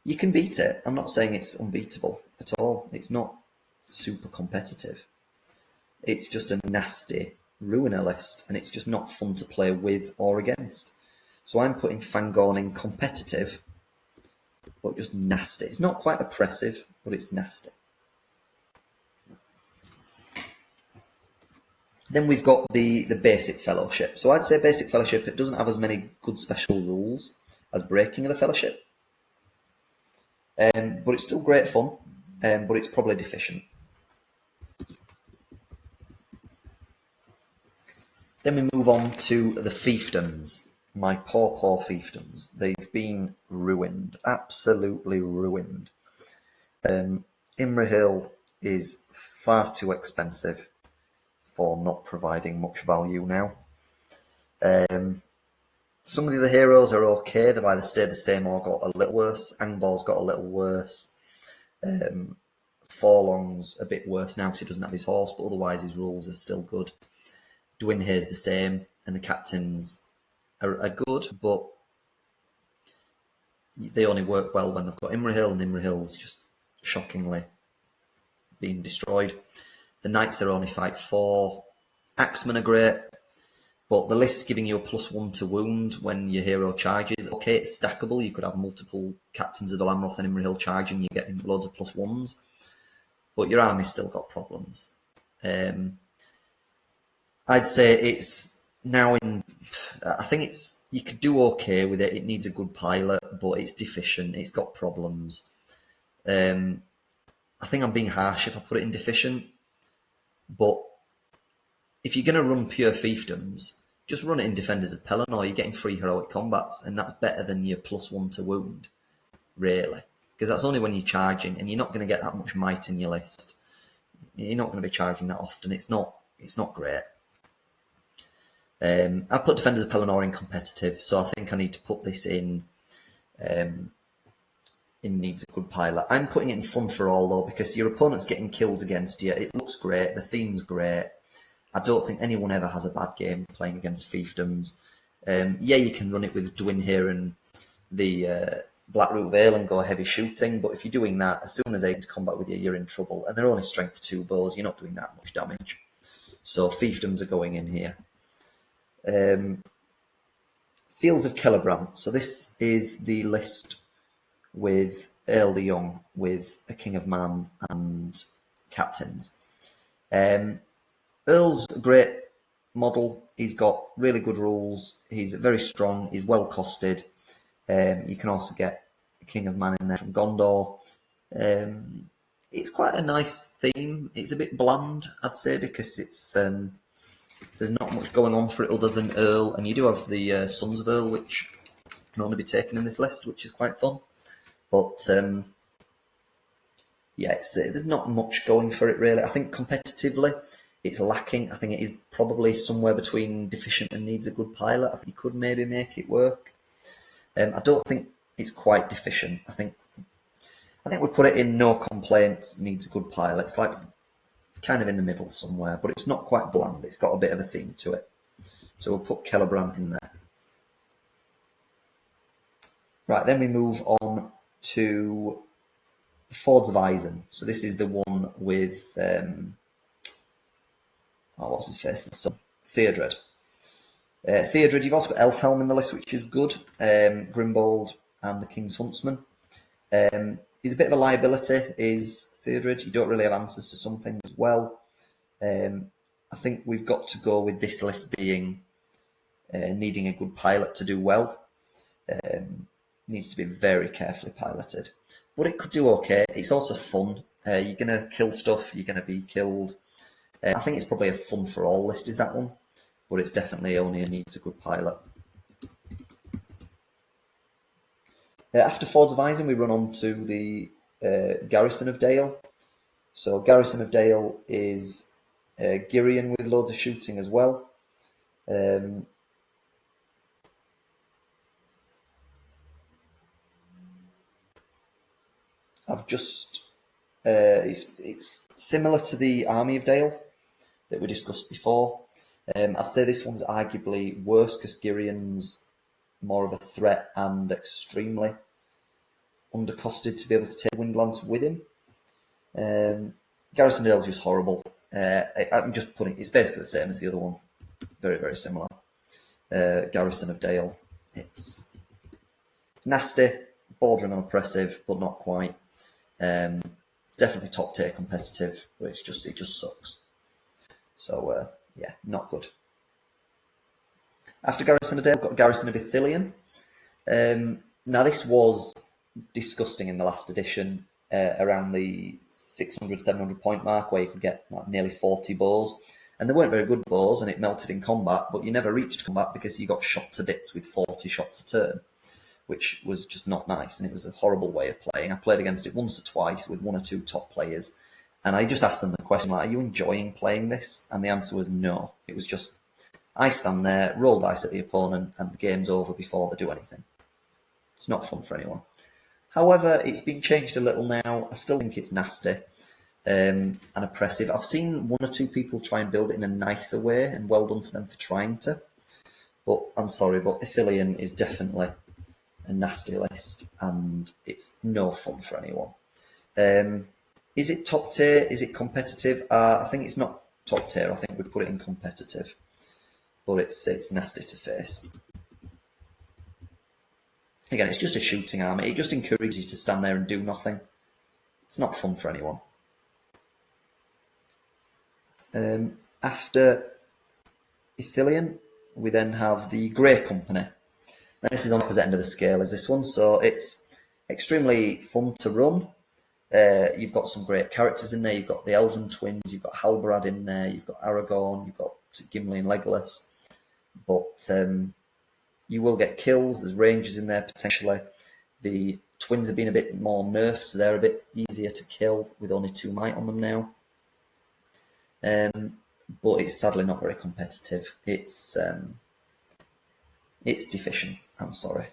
You can beat it. I'm not saying it's unbeatable at all. It's not super competitive. It's just a nasty ruiner list, and it's just not fun to play with or against. So I'm putting Fangorn in competitive, but just nasty. It's not quite oppressive, but it's nasty. Then we've got the basic fellowship. So I'd say basic fellowship, it doesn't have as many good special rules as breaking of the fellowship. But it's still great fun, but it's probably deficient. Then we move on to the fiefdoms. My poor fiefdoms. They've been ruined, absolutely ruined. Imrahil is far too expensive for not providing much value now. Some of the other heroes are okay. They've either stayed the same or got a little worse. Angbor's got a little worse. Forlong's a bit worse now because he doesn't have his horse, but otherwise his rules are still good. Dwinhair's the same, and the captains are good, but they only work well when they've got Imrahil, and Imrahil's just shockingly being destroyed. The knights are only fight 4. Axemen are great, but the list giving you a +1 to wound when your hero charges, okay, it's stackable. You could have multiple captains of the Lamroth and Imrahil charging, you're getting loads of +1s, but your army's still got problems. I'd say it's now in, I think it's, you could do okay with it. It needs a good pilot, but it's deficient. It's got problems. I think I'm being harsh if I put it in deficient, but if you're going to run pure fiefdoms, just run it in Defenders of Pelenor. You're getting 3 heroic combats, and that's better than your +1 to wound, really. Because that's only when you're charging, and you're not going to get that much might in your list. You're not going to be charging that often. It's not great. I've put Defenders of Pelenor in competitive, so I think I need to put this in needs a good pilot. I'm putting it in fun for all, though, because your opponent's getting kills against you. It looks great. The theme's great. I don't think anyone ever has a bad game playing against fiefdoms. Yeah, you can run it with Dwinhair and the Blackroot Vale and go heavy shooting, but if you're doing that, as soon as they get into combat with you, you're in trouble. And they're only strength 2 bows. You're not doing that much damage. So fiefdoms are going in here. Fields of Celebrant. So this is the list with Earl the Young, with a King of Man and captains. Earl's a great model. He's got really good rules. He's very strong. He's well costed. You can also get a King of Man in there from Gondor. It's quite a nice theme. It's a bit bland, I'd say, because it's there's not much going on for it other than Earl, and you do have the Sons of Earl, which can only be taken in this list, which is quite fun. But yeah, there's not much going for it really. I think competitively, it's lacking. I think it is probably somewhere between deficient and needs a good pilot. I think you could maybe make it work. I don't think it's quite deficient. I think we put it in no complaints, needs a good pilot. It's like kind of in the middle somewhere, but it's not quite bland. It's got a bit of a theme to it. So we'll put Celebrant in there. Right, then we move on to Fords of Eisen. So this is the one with, what's his face? The son, Theodred. Theodred, you've also got Elfhelm in the list, which is good. Grimbold and the King's Huntsman. He's a bit of a liability, is Theodred. You don't really have answers to some things as well. I think we've got to go with this list being needing a good pilot to do well. Needs to be very carefully piloted. But it could do okay. It's also fun. You're going to kill stuff, you're going to be killed. I think it's probably a fun for all list is that one, but it's definitely only needs a good pilot. After Fords of Isen, we run on to the Garrison of Dale. So Garrison of Dale is Girion with loads of shooting as well. I've just it's similar to the Army of Dale that we discussed before. I'd say this one's arguably worse because Girion's more of a threat and extremely undercosted to be able to take Windlance with him. Garrison of Dale's just horrible. I'm just putting it's basically the same as the other one. Very, very similar. Garrison of Dale. It's nasty, bordering on oppressive, but not quite. It's definitely top tier competitive, but it just sucks. So yeah, not good. After Garrison of Dale, we've got Garrison of Ithilien. Now this was disgusting in the last edition, around the 600, 700 point mark, where you could get like, nearly 40 bows. And they weren't very good bows, and it melted in combat, but you never reached combat because you got shot to bits with 40 shots a turn, which was just not nice, and it was a horrible way of playing. I played against it once or twice with one or two top players, and I just asked them the question, like, are you enjoying playing this? And the answer was no. It was just, I stand there, roll dice at the opponent, and the game's over before they do anything. It's not fun for anyone. However, it's been changed a little now. I still think it's nasty and oppressive. I've seen one or two people try and build it in a nicer way, and well done to them for trying to. But I'm sorry, but Ithilien is definitely a nasty list, and it's no fun for anyone. Is it top tier? Is it competitive? I think it's not top tier. I think we'd put it in competitive, but it's nasty to face. Again, it's just a shooting army. It just encourages you to stand there and do nothing. It's not fun for anyone. After Ithilien, we then have the Grey Company. Now, this is on the opposite end of the scale as this one, so it's extremely fun to run. You've got some great characters in there. You've got the Elven twins, you've got Halbarad in there, you've got Aragorn, you've got Gimli and Legolas. But you will get kills. There's rangers in there potentially. The twins have been a bit more nerfed, so they're a bit easier to kill with only 2 might on them now. But it's sadly not very competitive. It's deficient. I'm sorry.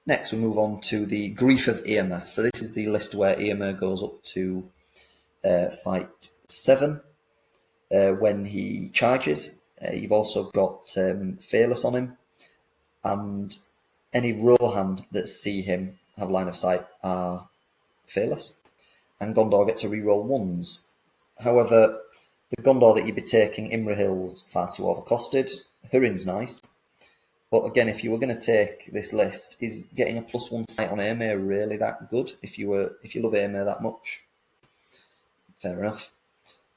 Next, we move on to the Grief of Eomer. So this is the list where Eomer goes up to fight 7 when he charges. You've also got Fearless on him, and any Rohan that see him have line of sight are Fearless, and Gondor get to reroll 1s. However, the Gondor that you'd be taking, Imrahil's far too overcosted. Hurin's nice, but again, if you were going to take this list, is getting a +1 fight on Eomer really that good? If you love Eomer that much, fair enough.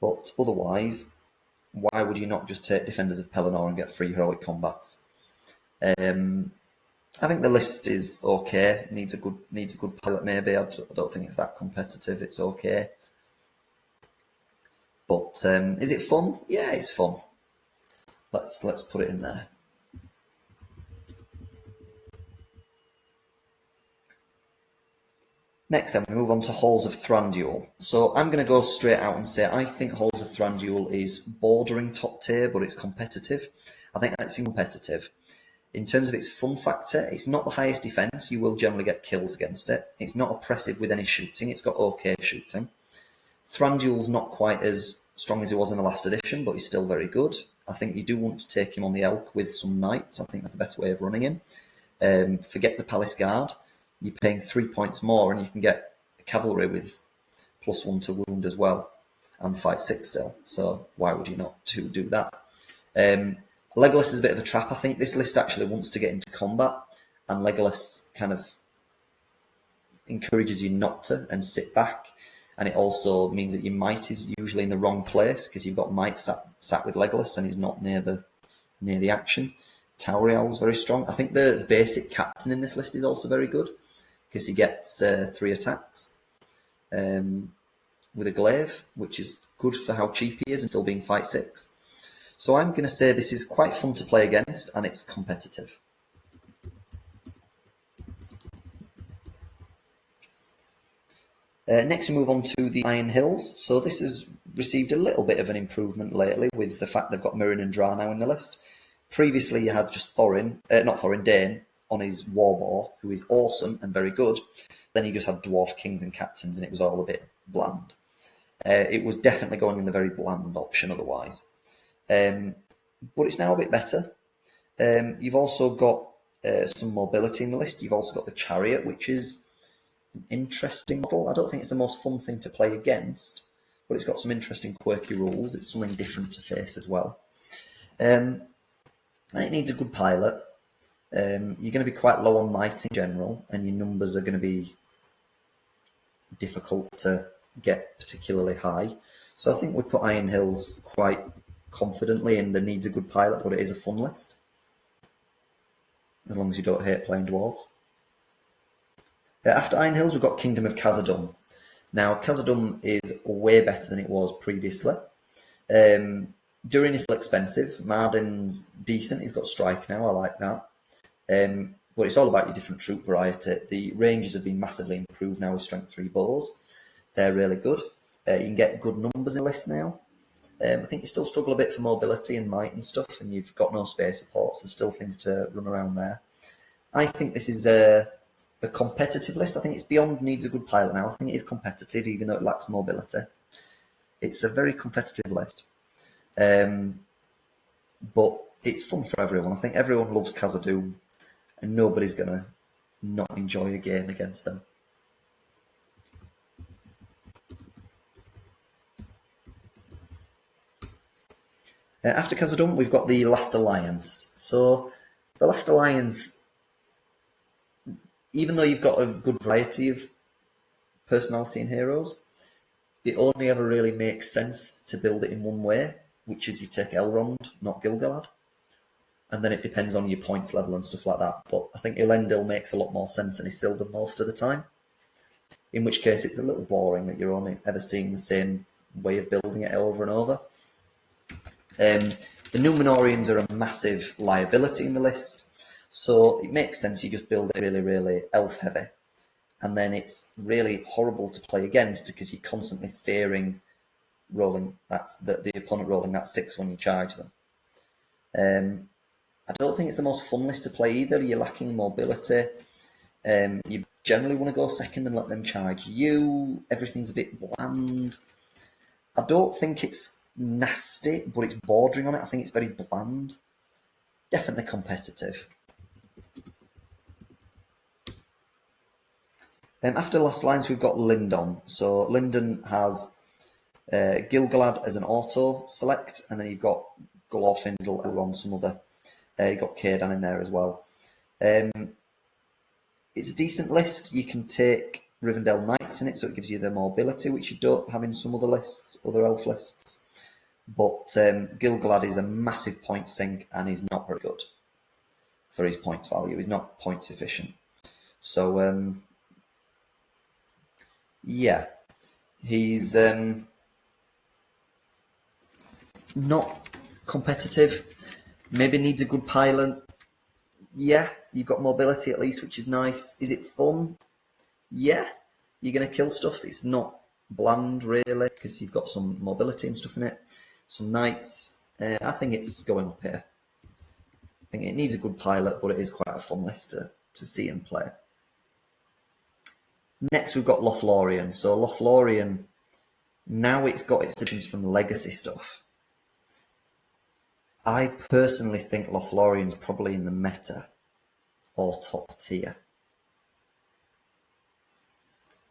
But otherwise, why would you not just take Defenders of Pelenor and get 3 heroic combats? I think the list is okay. Needs a good pilot maybe. I don't think it's that competitive. It's okay. But is it fun? Yeah, it's fun. Let's put it in there. Next then, we move on to Halls of Thranduil. So I'm going to go straight out and say I think Halls of Thranduil is bordering top tier, but it's competitive. I think that's competitive. In terms of its fun factor, it's not the highest defense. You will generally get kills against it. It's not oppressive with any shooting. It's got okay shooting. Thranduil's not quite as strong as he was in the last edition, but he's still very good. I think you do want to take him on the Elk with some knights. I think that's the best way of running him. Forget the Palace Guard. You're paying 3 points more, and you can get a cavalry with +1 to wound as well, and fight 6 still. So why would you not do that? Legolas is a bit of a trap. I think this list actually wants to get into combat, and Legolas kind of encourages you not to and sit back. And it also means that your might is usually in the wrong place because you've got might sat with Legolas and he's not near the action. Tauriel's very strong. I think the basic captain in this list is also very good because he gets 3 attacks with a glaive, which is good for how cheap he is and still being fight 6. So I'm going to say this is quite fun to play against and it's competitive. Next we move on to the Iron Hills. So this has received a little bit of an improvement lately with the fact they've got Mirren and Dra now in the list. Previously you had just Dane on his Warboar, who is awesome and very good. Then you just had Dwarf Kings and Captains and it was all a bit bland. It was definitely going in the very bland option otherwise. But it's now a bit better. You've also got some mobility in the list. You've also got the Chariot, which is an interesting model. I don't think it's the most fun thing to play against, but it's got some interesting quirky rules. It's something different to face as well. And it needs a good pilot. You're going to be quite low on might in general, and your numbers are going to be difficult to get particularly high. So I think we put Iron Hills quite confidently in the needs a good pilot, but it is a fun list. As long as you don't hate playing dwarves. After Iron Hills, we've got Kingdom of Khazad-dûm. Now, Khazad-dûm is way better than it was previously. Durin is still expensive. Mardin's decent. He's got strike now. I like that. But it's all about your different troop variety. The ranges have been massively improved now with strength 3 bows. They're really good. You can get good numbers in the list now. I think you still struggle a bit for mobility and might and stuff, and you've got no space supports. There's still things to run around there. I think this is a competitive list. I think it's beyond needs a good pilot now. I think it is competitive, even though it lacks mobility. It's a very competitive list. But it's fun for everyone. I think everyone loves Khazad-dûm, and nobody's going to not enjoy a game against them. After Khazad-dûm, we've got the Last Alliance. So the Last Alliance, even though you've got a good variety of personality and heroes, it only ever really makes sense to build it in one way, which is you take Elrond, not Gil-galad. And then it depends on your points level and stuff like that. But I think Elendil makes a lot more sense than Isildur most of the time. In which case it's a little boring that you're only ever seeing the same way of building it over and over. The Númenóreans are a massive liability in the list, so it makes sense you just build it really, really elf heavy. And then it's really horrible to play against because you're constantly fearing rolling the opponent rolling that 6 when you charge them. I don't think it's the most fun list to play either. You're lacking mobility. You generally want to go second and let them charge you. Everything's a bit bland. I don't think it's nasty, but it's bordering on it. I think it's very bland. Definitely competitive. After Last Lines, we've got Lindon. So Lindon has Gil-galad as an auto select, and then you've got Glorfindel, Elrond, some other. You've got Cédan in there as well. It's a decent list. You can take Rivendell Knights in it, so it gives you the mobility, which you don't have in some other lists, other elf lists. But Gil-galad is a massive point sink, and he's not very good for his points value. He's not points efficient. So, yeah, he's not competitive. Maybe needs a good pilot. Yeah, you've got mobility at least, which is nice. Is it fun? Yeah, you're going to kill stuff. It's not bland, really, because you've got some mobility and stuff in it. Some knights. I think it's going up here. I think it needs a good pilot, but it is quite a fun list to see and play. Next, we've got Lothlórien. So Lothlórien, now it's got its additions from legacy stuff. I personally think Lothlórien's probably in the meta or top tier.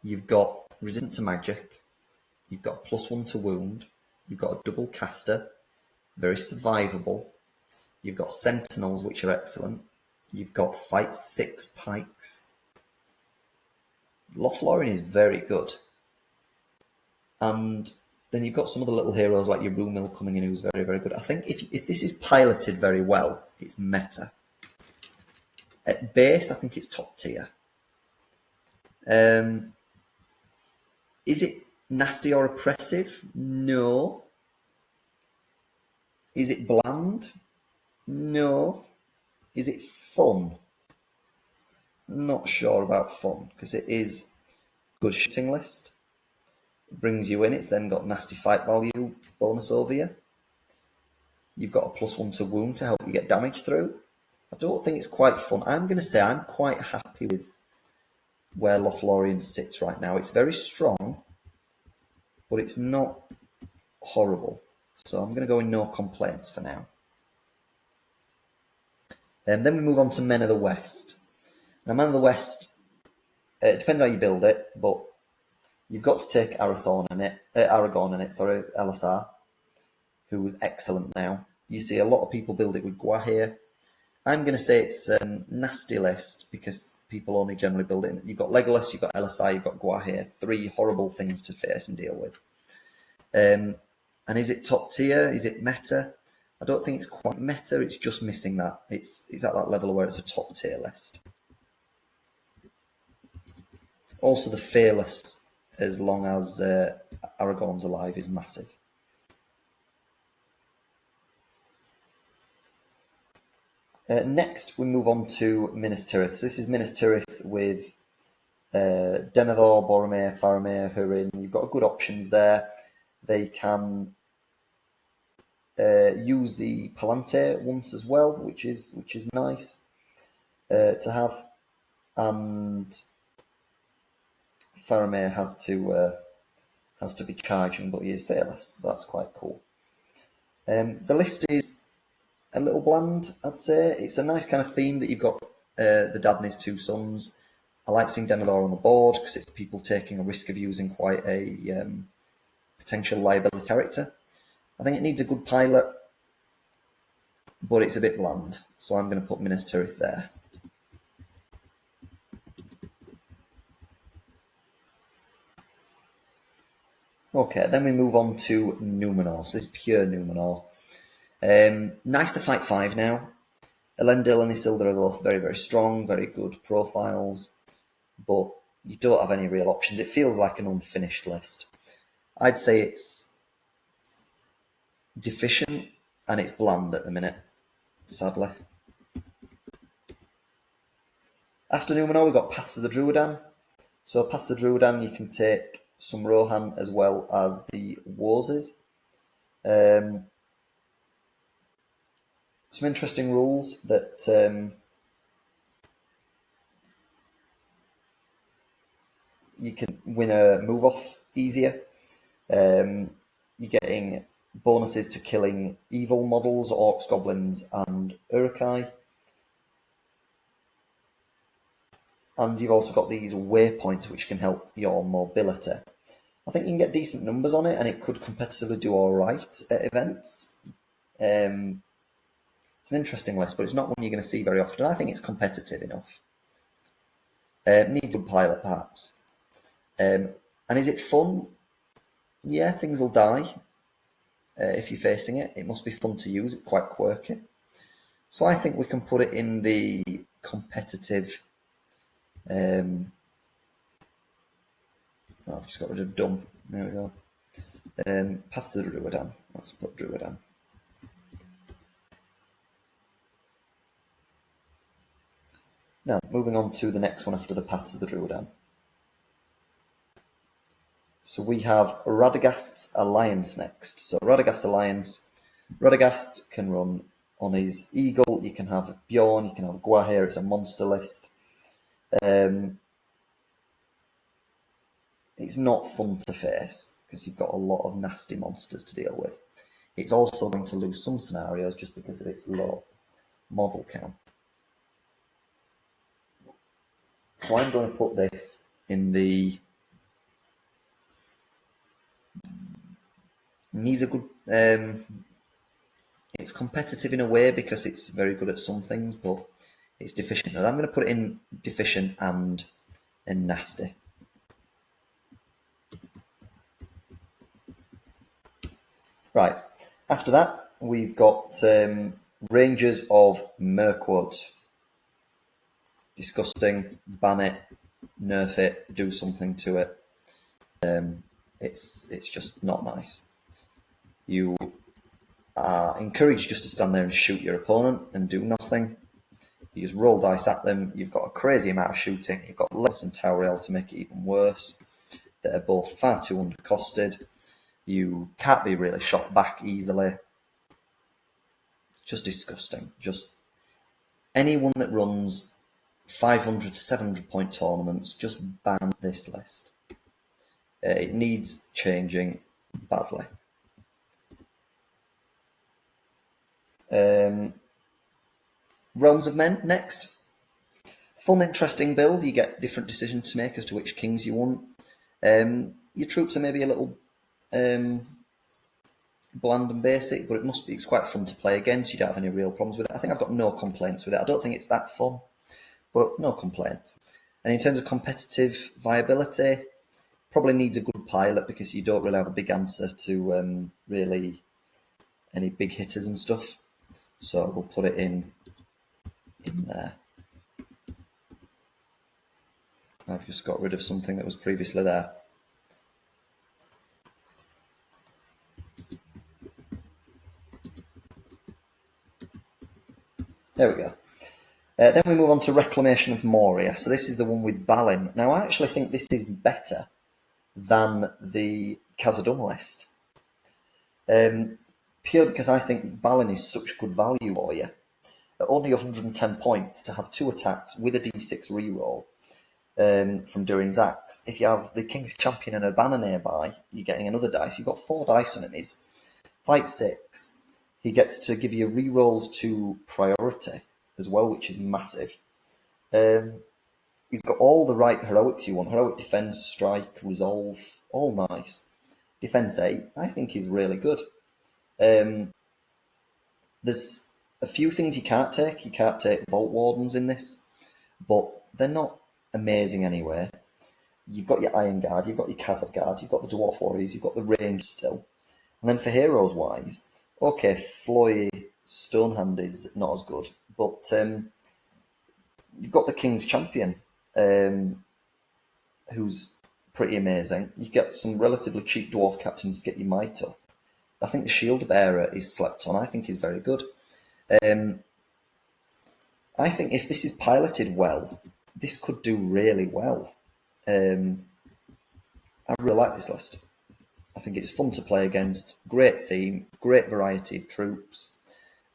You've got resistant to magic, you've got +1 to wound, you've got a double caster, very survivable, you've got sentinels, which are excellent, you've got fight 6 pikes. Lothlórien is very good. And then you've got some of the little heroes like your Roomil coming in who's very, very good. I think if this is piloted very well, it's meta. At base, I think it's top tier. Is it nasty or oppressive? No. Is it bland? No. Is it fun? Not sure about fun, because it is good shooting list. It brings you in, it's then got nasty fight value bonus over you. You've got a +1 to wound to help you get damage through. I don't think it's quite fun. I'm going to say I'm quite happy with where Lothlorien sits right now. It's very strong, but it's not horrible. So I'm going to go in no complaints for now. And then we move on to Men of the West. Now, Men of the West, it depends how you build it, but you've got to take Arathorn in it, LSR, who's excellent now. You see a lot of people build it with Guahir. I'm going to say it's a nasty list because people only generally build it. You've got Legolas, you've got LSI, you've got Guahir. 3 horrible things to face and deal with. And is it top tier? Is it meta? I don't think it's quite meta. It's just missing that. It's at that level where it's a top tier list. Also, the Fearless, as long as Aragorn's alive, is massive. Next, we move on to Minas Tirith. So this is Minas Tirith with Denethor, Boromir, Faramir, Húrin. You've got good options there. They can use the Palante once as well, which is nice to have. And Faramir has to be charging, but he is fearless, so that's quite cool. The list is a little bland, I'd say. It's a nice kind of theme that you've got the dad and his 2 sons. I like seeing Denethor on the board because it's people taking a risk of using quite a potential liability character. I think it needs a good pilot, but it's a bit bland, so I'm going to put Minas Tirith there. Okay, then we move on to Númenor. So this is pure Númenor. Nice to fight 5 now. Elendil and Isildur are both very, very strong, very good profiles, but you don't have any real options. It feels like an unfinished list. I'd say it's deficient and it's bland at the minute, sadly. After Númenor, we've got Paths of the Druidan. So Paths of the Druidan, you can take some Rohan as well as the Wozes. Some interesting rules that you can win a move off easier. You're getting bonuses to killing evil models, orcs, goblins, and Uruk-hai. And you've also got these waypoints which can help your mobility. I think you can get decent numbers on it and it could competitively do alright at events. It's an interesting list, but it's not one you're going to see very often. I think it's competitive enough. Needs a pilot, perhaps. And is it fun? Yeah, things will die if you're facing it. It must be fun to use. It's quite quirky. So I think we can put it in the competitive. I've just got rid of dumb. There we go. Paths of the Druidan. Let's put Druidan. Now, moving on to the next one after the Paths of the Druidan. So we have Radagast's Alliance next. So Radagast's Alliance. Radagast can run on his Eagle. You can have Bjorn. You can have Guahir. It's a monster list. It's not fun to face because you've got a lot of nasty monsters to deal with. It's also going to lose some scenarios just because of its low model count. So I'm going to put this in the... Needs a good... it's competitive in a way because it's very good at some things, but it's deficient. I'm going to put it in deficient and nasty. Right. After that, we've got Rangers of Mirkwood. Disgusting. Ban it. Nerf it. Do something to it. It's just not nice. You are encouraged just to stand there and shoot your opponent and do nothing. You just roll dice at them. You've got a crazy amount of shooting. You've got Less and Towerel to make it even worse. They're both far too undercosted. You can't be really shot back easily. Just disgusting. Just anyone that runs 500 to 700 point tournaments, just ban this list. It needs changing badly. Realms of Men next. Fun, interesting build. You get different decisions to make as to which kings you want. Your troops are maybe a little bland and basic, but it's quite fun to play against. You don't have any real problems with it. I think I've got no complaints with it. I don't think it's that fun, but no complaints. And in terms of competitive viability, probably needs a good pilot because you don't really have a big answer to really any big hitters and stuff. So we'll put it in there. I've just got rid of something that was previously there. There we go. Then we move on to Reclamation of Moria. So this is the one with Balin. Now I actually think this is better than the Khazad-dûm list. Purely because I think Balin is such good value for you. At only 110 points to have 2 attacks with a d6 reroll from Durin's Axe. If you have the King's Champion and a banner nearby, you're getting another dice. You've got 4 dice on his fight 6. He gets to give you rerolls to priority as well, which is massive. He's got all the right heroics you want. Heroic defense, strike, resolve, all nice. Defense 8, I think is really good. There's a few things you can't take. You can't take Vault Wardens in this, but they're not amazing anyway. You've got your Iron Guard, you've got your Khazad Guard, you've got the Dwarf Warriors, you've got the range still. And then for heroes wise, okay, Floy Stonehand is not as good, but you've got the King's Champion, who's pretty amazing. You get some relatively cheap Dwarf Captains to get your might up. I think the Shield Bearer is slept on. I think he's very good. I think if this is piloted well, this could do really well. I really like this list. I think it's fun to play against. Great theme, great variety of troops,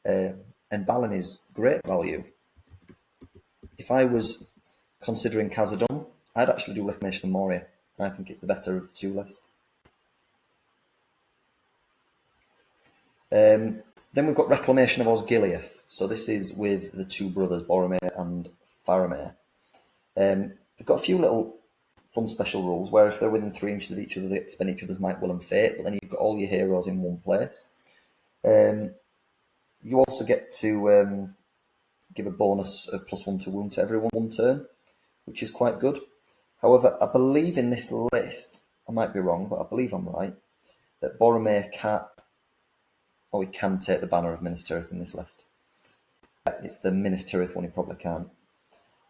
and Balin is great value. If I was considering Khazad-dûm, I'd actually do Reclamation of Moria. I think it's the better of the 2 lists. Then we've got Reclamation of Osgiliath. So this is with the 2 brothers, Boromir and Faramir. They've got a few little fun special rules where if they're within 3 inches of each other, they spend each other's might, will, and fate, but then you've got all your heroes in one place. You also get to give a bonus of +1 to wound to everyone 1 turn, which is quite good. However, I believe in this list, I might be wrong, but I believe I'm right, that Boromir can't, he can take the Banner of Minas Tirith in this list. It's the Minas Tirith one he probably can't.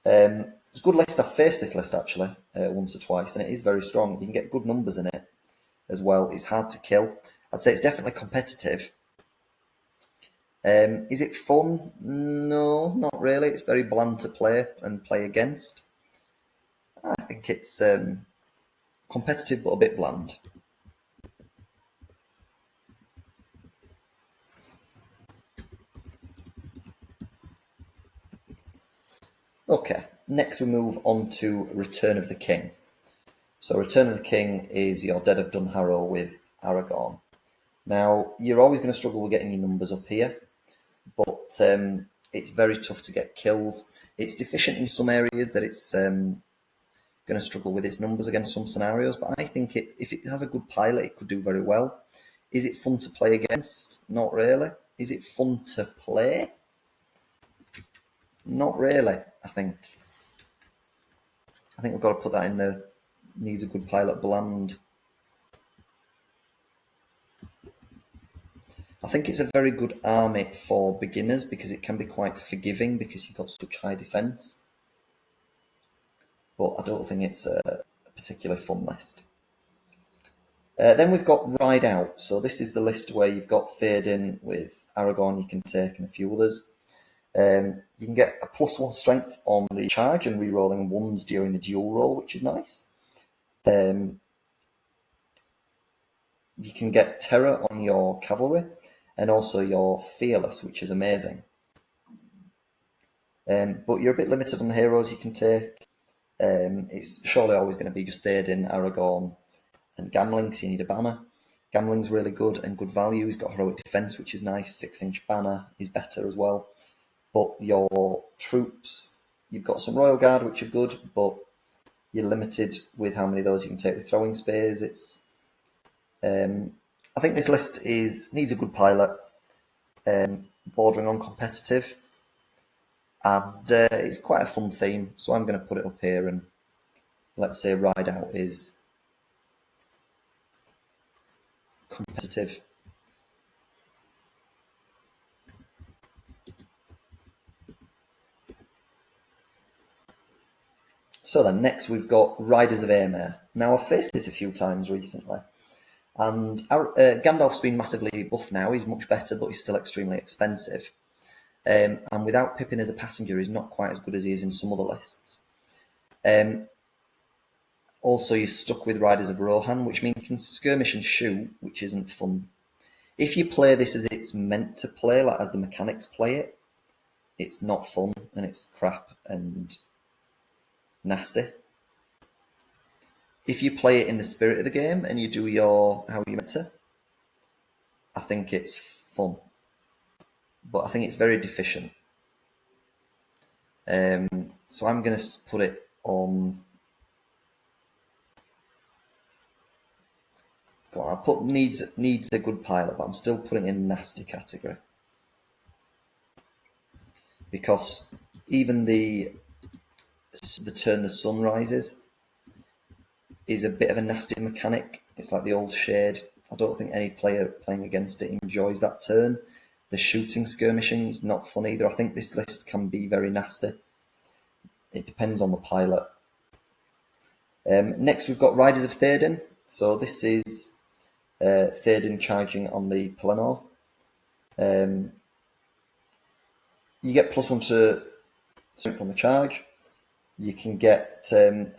It's a good list. I've faced this list actually once or twice, and it is very strong. You can get good numbers in it as well. It's hard to kill. I'd say it's definitely competitive. Is it fun? No, not really. It's very bland to play and play against. I think it's competitive but a bit bland. Okay, next we move on to Return of the King. So Return of the King is your Dead of Dunharrow with Aragorn. Now, you're always going to struggle with getting your numbers up here, but it's very tough to get kills. It's deficient in some areas that it's going to struggle with its numbers against some scenarios, but I think if it has a good pilot, it could do very well. Is it fun to play against? Not really. Is it fun to play? Not really, I think. I think we've got to put that in the needs a good pilot bland. I think it's a very good army for beginners because it can be quite forgiving because you've got such high defence. But I don't think it's a particularly fun list. Then we've got Ride Out. So this is the list where you've got Theoden with Aragorn you can take and a few others. You can get a +1 strength on the charge and re-rolling ones during the dual roll, which is nice. You can get Terror on your cavalry and also your Fearless, which is amazing. But you're a bit limited on the heroes you can take. It's surely always going to be just Theoden, Aragorn, and Gamling, so you need a banner. Gamling's really good and good value. He's got heroic defense, which is nice. 6-inch banner is better as well. But your troops, you've got some Royal Guard, which are good, but you're limited with how many of those you can take with throwing spears. It's, I think this list needs a good pilot, bordering on competitive, and it's quite a fun theme. So I'm going to put it up here, and let's say Ride Out is competitive. So then next we've got Riders of Aemir. Now I've faced this a few times recently, and Gandalf's been massively buffed now. He's much better, but he's still extremely expensive. And without Pippin as a passenger, he's not quite as good as he is in some other lists. Also, you're stuck with Riders of Rohan, which means you can skirmish and shoot, which isn't fun. If you play this as it's meant to play, like as the mechanics play it, it's not fun and it's crap and nasty. If you play it in the spirit of the game and you do how you meant to, I think it's fun. But I think it's very deficient. So I'm going to put it on... I'll put needs a good pilot, but I'm still putting it in nasty category. Because even the turn the sun rises is a bit of a nasty mechanic. It's like the old shade. I don't think any player playing against it enjoys that turn. The shooting skirmishing is not fun either. I think this list can be very nasty. It depends on the pilot. Next we've got Riders of Theoden. So this is Theoden charging on the Pelenor. You get +1 to strength on the charge. You can get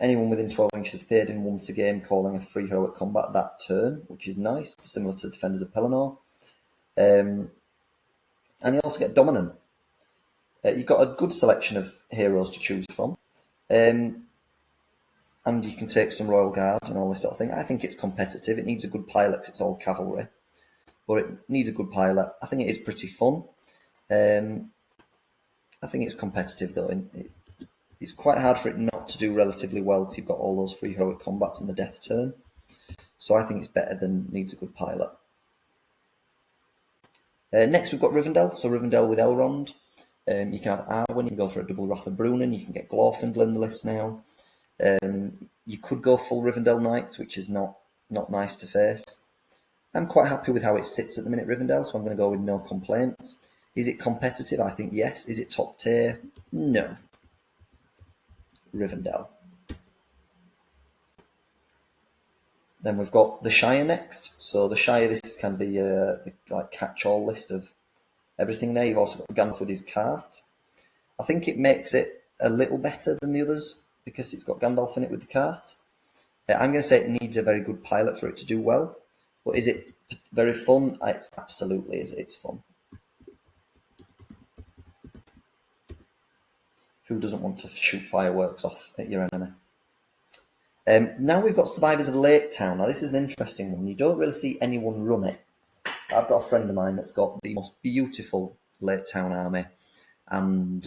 anyone within 12 inches of Theoden once a game calling a free heroic combat that turn, which is nice, similar to Defenders of Pelenor. And you also get Dominant. You've got a good selection of heroes to choose from. And you can take some Royal Guard and all this sort of thing. I think it's competitive. It needs a good pilot because it's all cavalry. But it needs a good pilot. I think it is pretty fun. I think it's competitive though. It's quite hard for it not to do relatively well because you've got all those free heroic combats and the death turn. So I think it's better than needs a good pilot. Next we've got Rivendell. So Rivendell with Elrond. You can have Arwen, you can go for a double Wrath of Brunnen, you can get Glorfindel in the list now. You could go full Rivendell Knights, which is not nice to face. I'm quite happy with how it sits at the minute, Rivendell, so I'm going to go with no complaints. Is it competitive? I think yes. Is it top tier? No. Rivendell. Then we've got the Shire next. So the Shire, this is kind of the like catch-all list of everything there. You've also got Gandalf with his cart. I think it makes it a little better than the others because it's got Gandalf in it with the cart. I'm going to say it needs a very good pilot for it to do well. But is it very fun? It absolutely is. It's fun. Who doesn't want to shoot fireworks off at your enemy? Now we've got Survivors of Lake Town. Now this is an interesting one. You don't really see anyone run it. I've got a friend of mine that's got the most beautiful Lake Town army and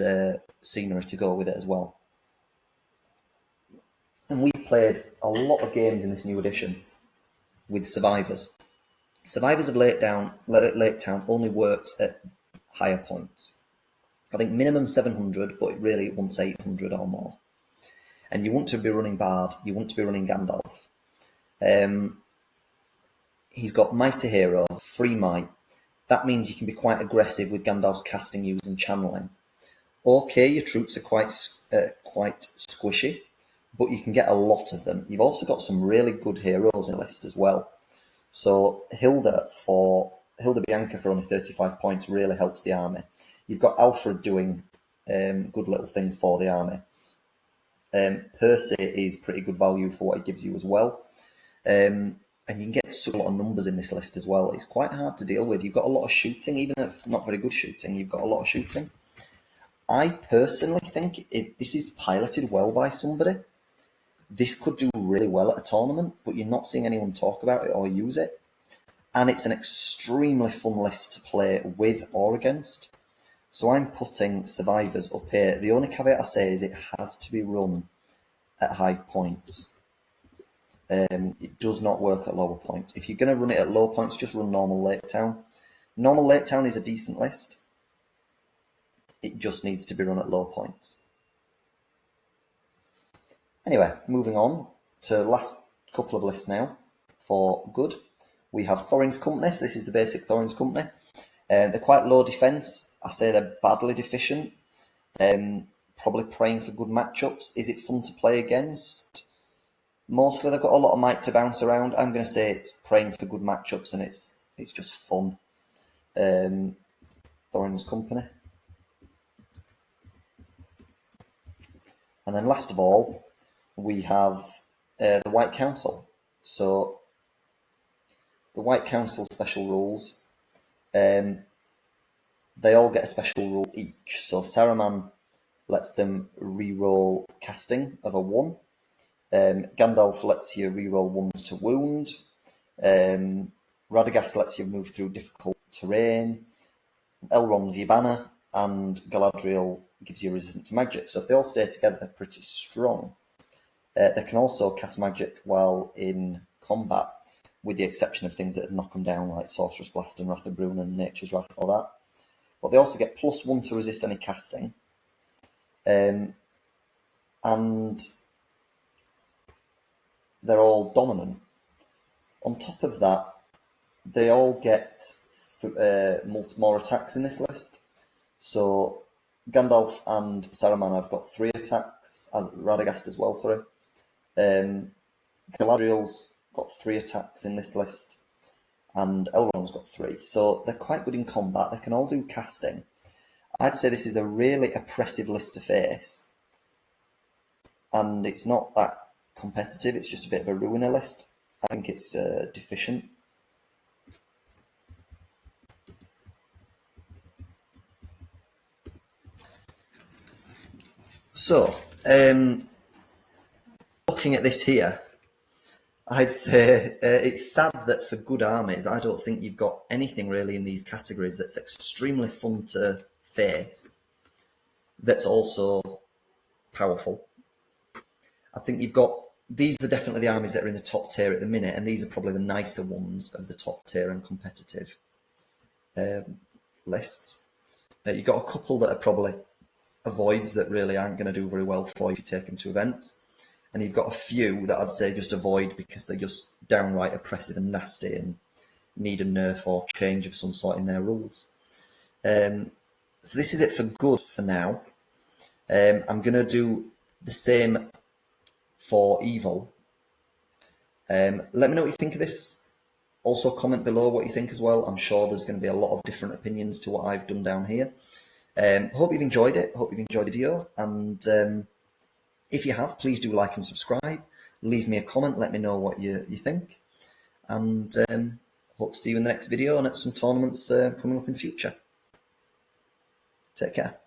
scenery to go with it as well. And we've played a lot of games in this new edition with Survivors. Survivors of Lake Town only works at higher points. I think minimum 700, but it wants 800 or more. And you want to be running Bard, you want to be running Gandalf. He's got Mighty Hero, Free Might, That means you can be quite aggressive with Gandalf's casting use and channeling. Okay, your troops are quite squishy, but you can get a lot of them. You've also got some really good heroes in the list as well. So Hilda Bianca for only 35 points really helps the army. You've got Alfred doing good little things for the army. Percy is pretty good value for what he gives you as well. And you can get a lot of numbers in this list as well. It's quite hard to deal with. You've got a lot of shooting, even if not very good shooting, you've got a lot of shooting. I personally think this is piloted well by somebody. This could do really well at a tournament, but you're not seeing anyone talk about it or use it. And it's an extremely fun list to play with or against. So I'm putting Survivors up here. The only caveat I say is it has to be run at high points. It does not work at lower points. If you're going to run it at low points, just run normal Lake Town. Normal Lake Town is a decent list. It just needs to be run at low points. Anyway, moving on to the last couple of lists now for good. We have Thorin's Company. This is the basic Thorin's Company. They're quite low defence. I say they're badly deficient. Probably praying for good matchups. Is it fun to play against? Mostly they've got a lot of might to bounce around. I'm going to say it's praying for good matchups and it's just fun. Thorin's Company. And then last of all, we have the White Council. So the White Council special rules, they all get a special rule each. So Saruman lets them re-roll casting of a 1. Gandalf lets you re-roll 1s to wound. Radagast lets you move through difficult terrain. Elrond's your banner, and Galadriel gives you resistance to magic. So if they all stay together, they're pretty strong. They can also cast magic while in combat, with the exception of things that knock them down, like Sorcerer's Blast and Wrath of Brune and Nature's Wrath, all that. But they also get +1 to resist any casting. And they're all dominant. On top of that, they all get more attacks in this list. So Gandalf and Saruman have got 3 attacks, as Radagast as well, sorry. Galadriel's got 3 attacks in this list, and Elrond's got 3. So they're quite good in combat. They can all do casting. I'd say this is a really oppressive list to face. And it's not that competitive, it's just a bit of a ruiner list. I think it's deficient. So, looking at this here, I'd say it's sad that for good armies, I don't think you've got anything really in these categories that's extremely fun to face, that's also powerful. I think you've got, these are definitely the armies that are in the top tier at the minute, and these are probably the nicer ones of the top tier and competitive lists. You've got a couple that are probably avoids that really aren't going to do very well for you if you take them to events. And you've got a few that I'd say just avoid because they're just downright oppressive and nasty and need a nerf or change of some sort in their rules. So this is it for good for now. I'm going to do the same for evil. Let me know what you think of this. Also comment below what you think as well. I'm sure there's going to be a lot of different opinions to what I've done down here. Hope you've enjoyed it. Hope you've enjoyed the video. And if you have, please do like and subscribe. Leave me a comment. Let me know what you think. And hope to see you in the next video and at some tournaments coming up in future. Take care.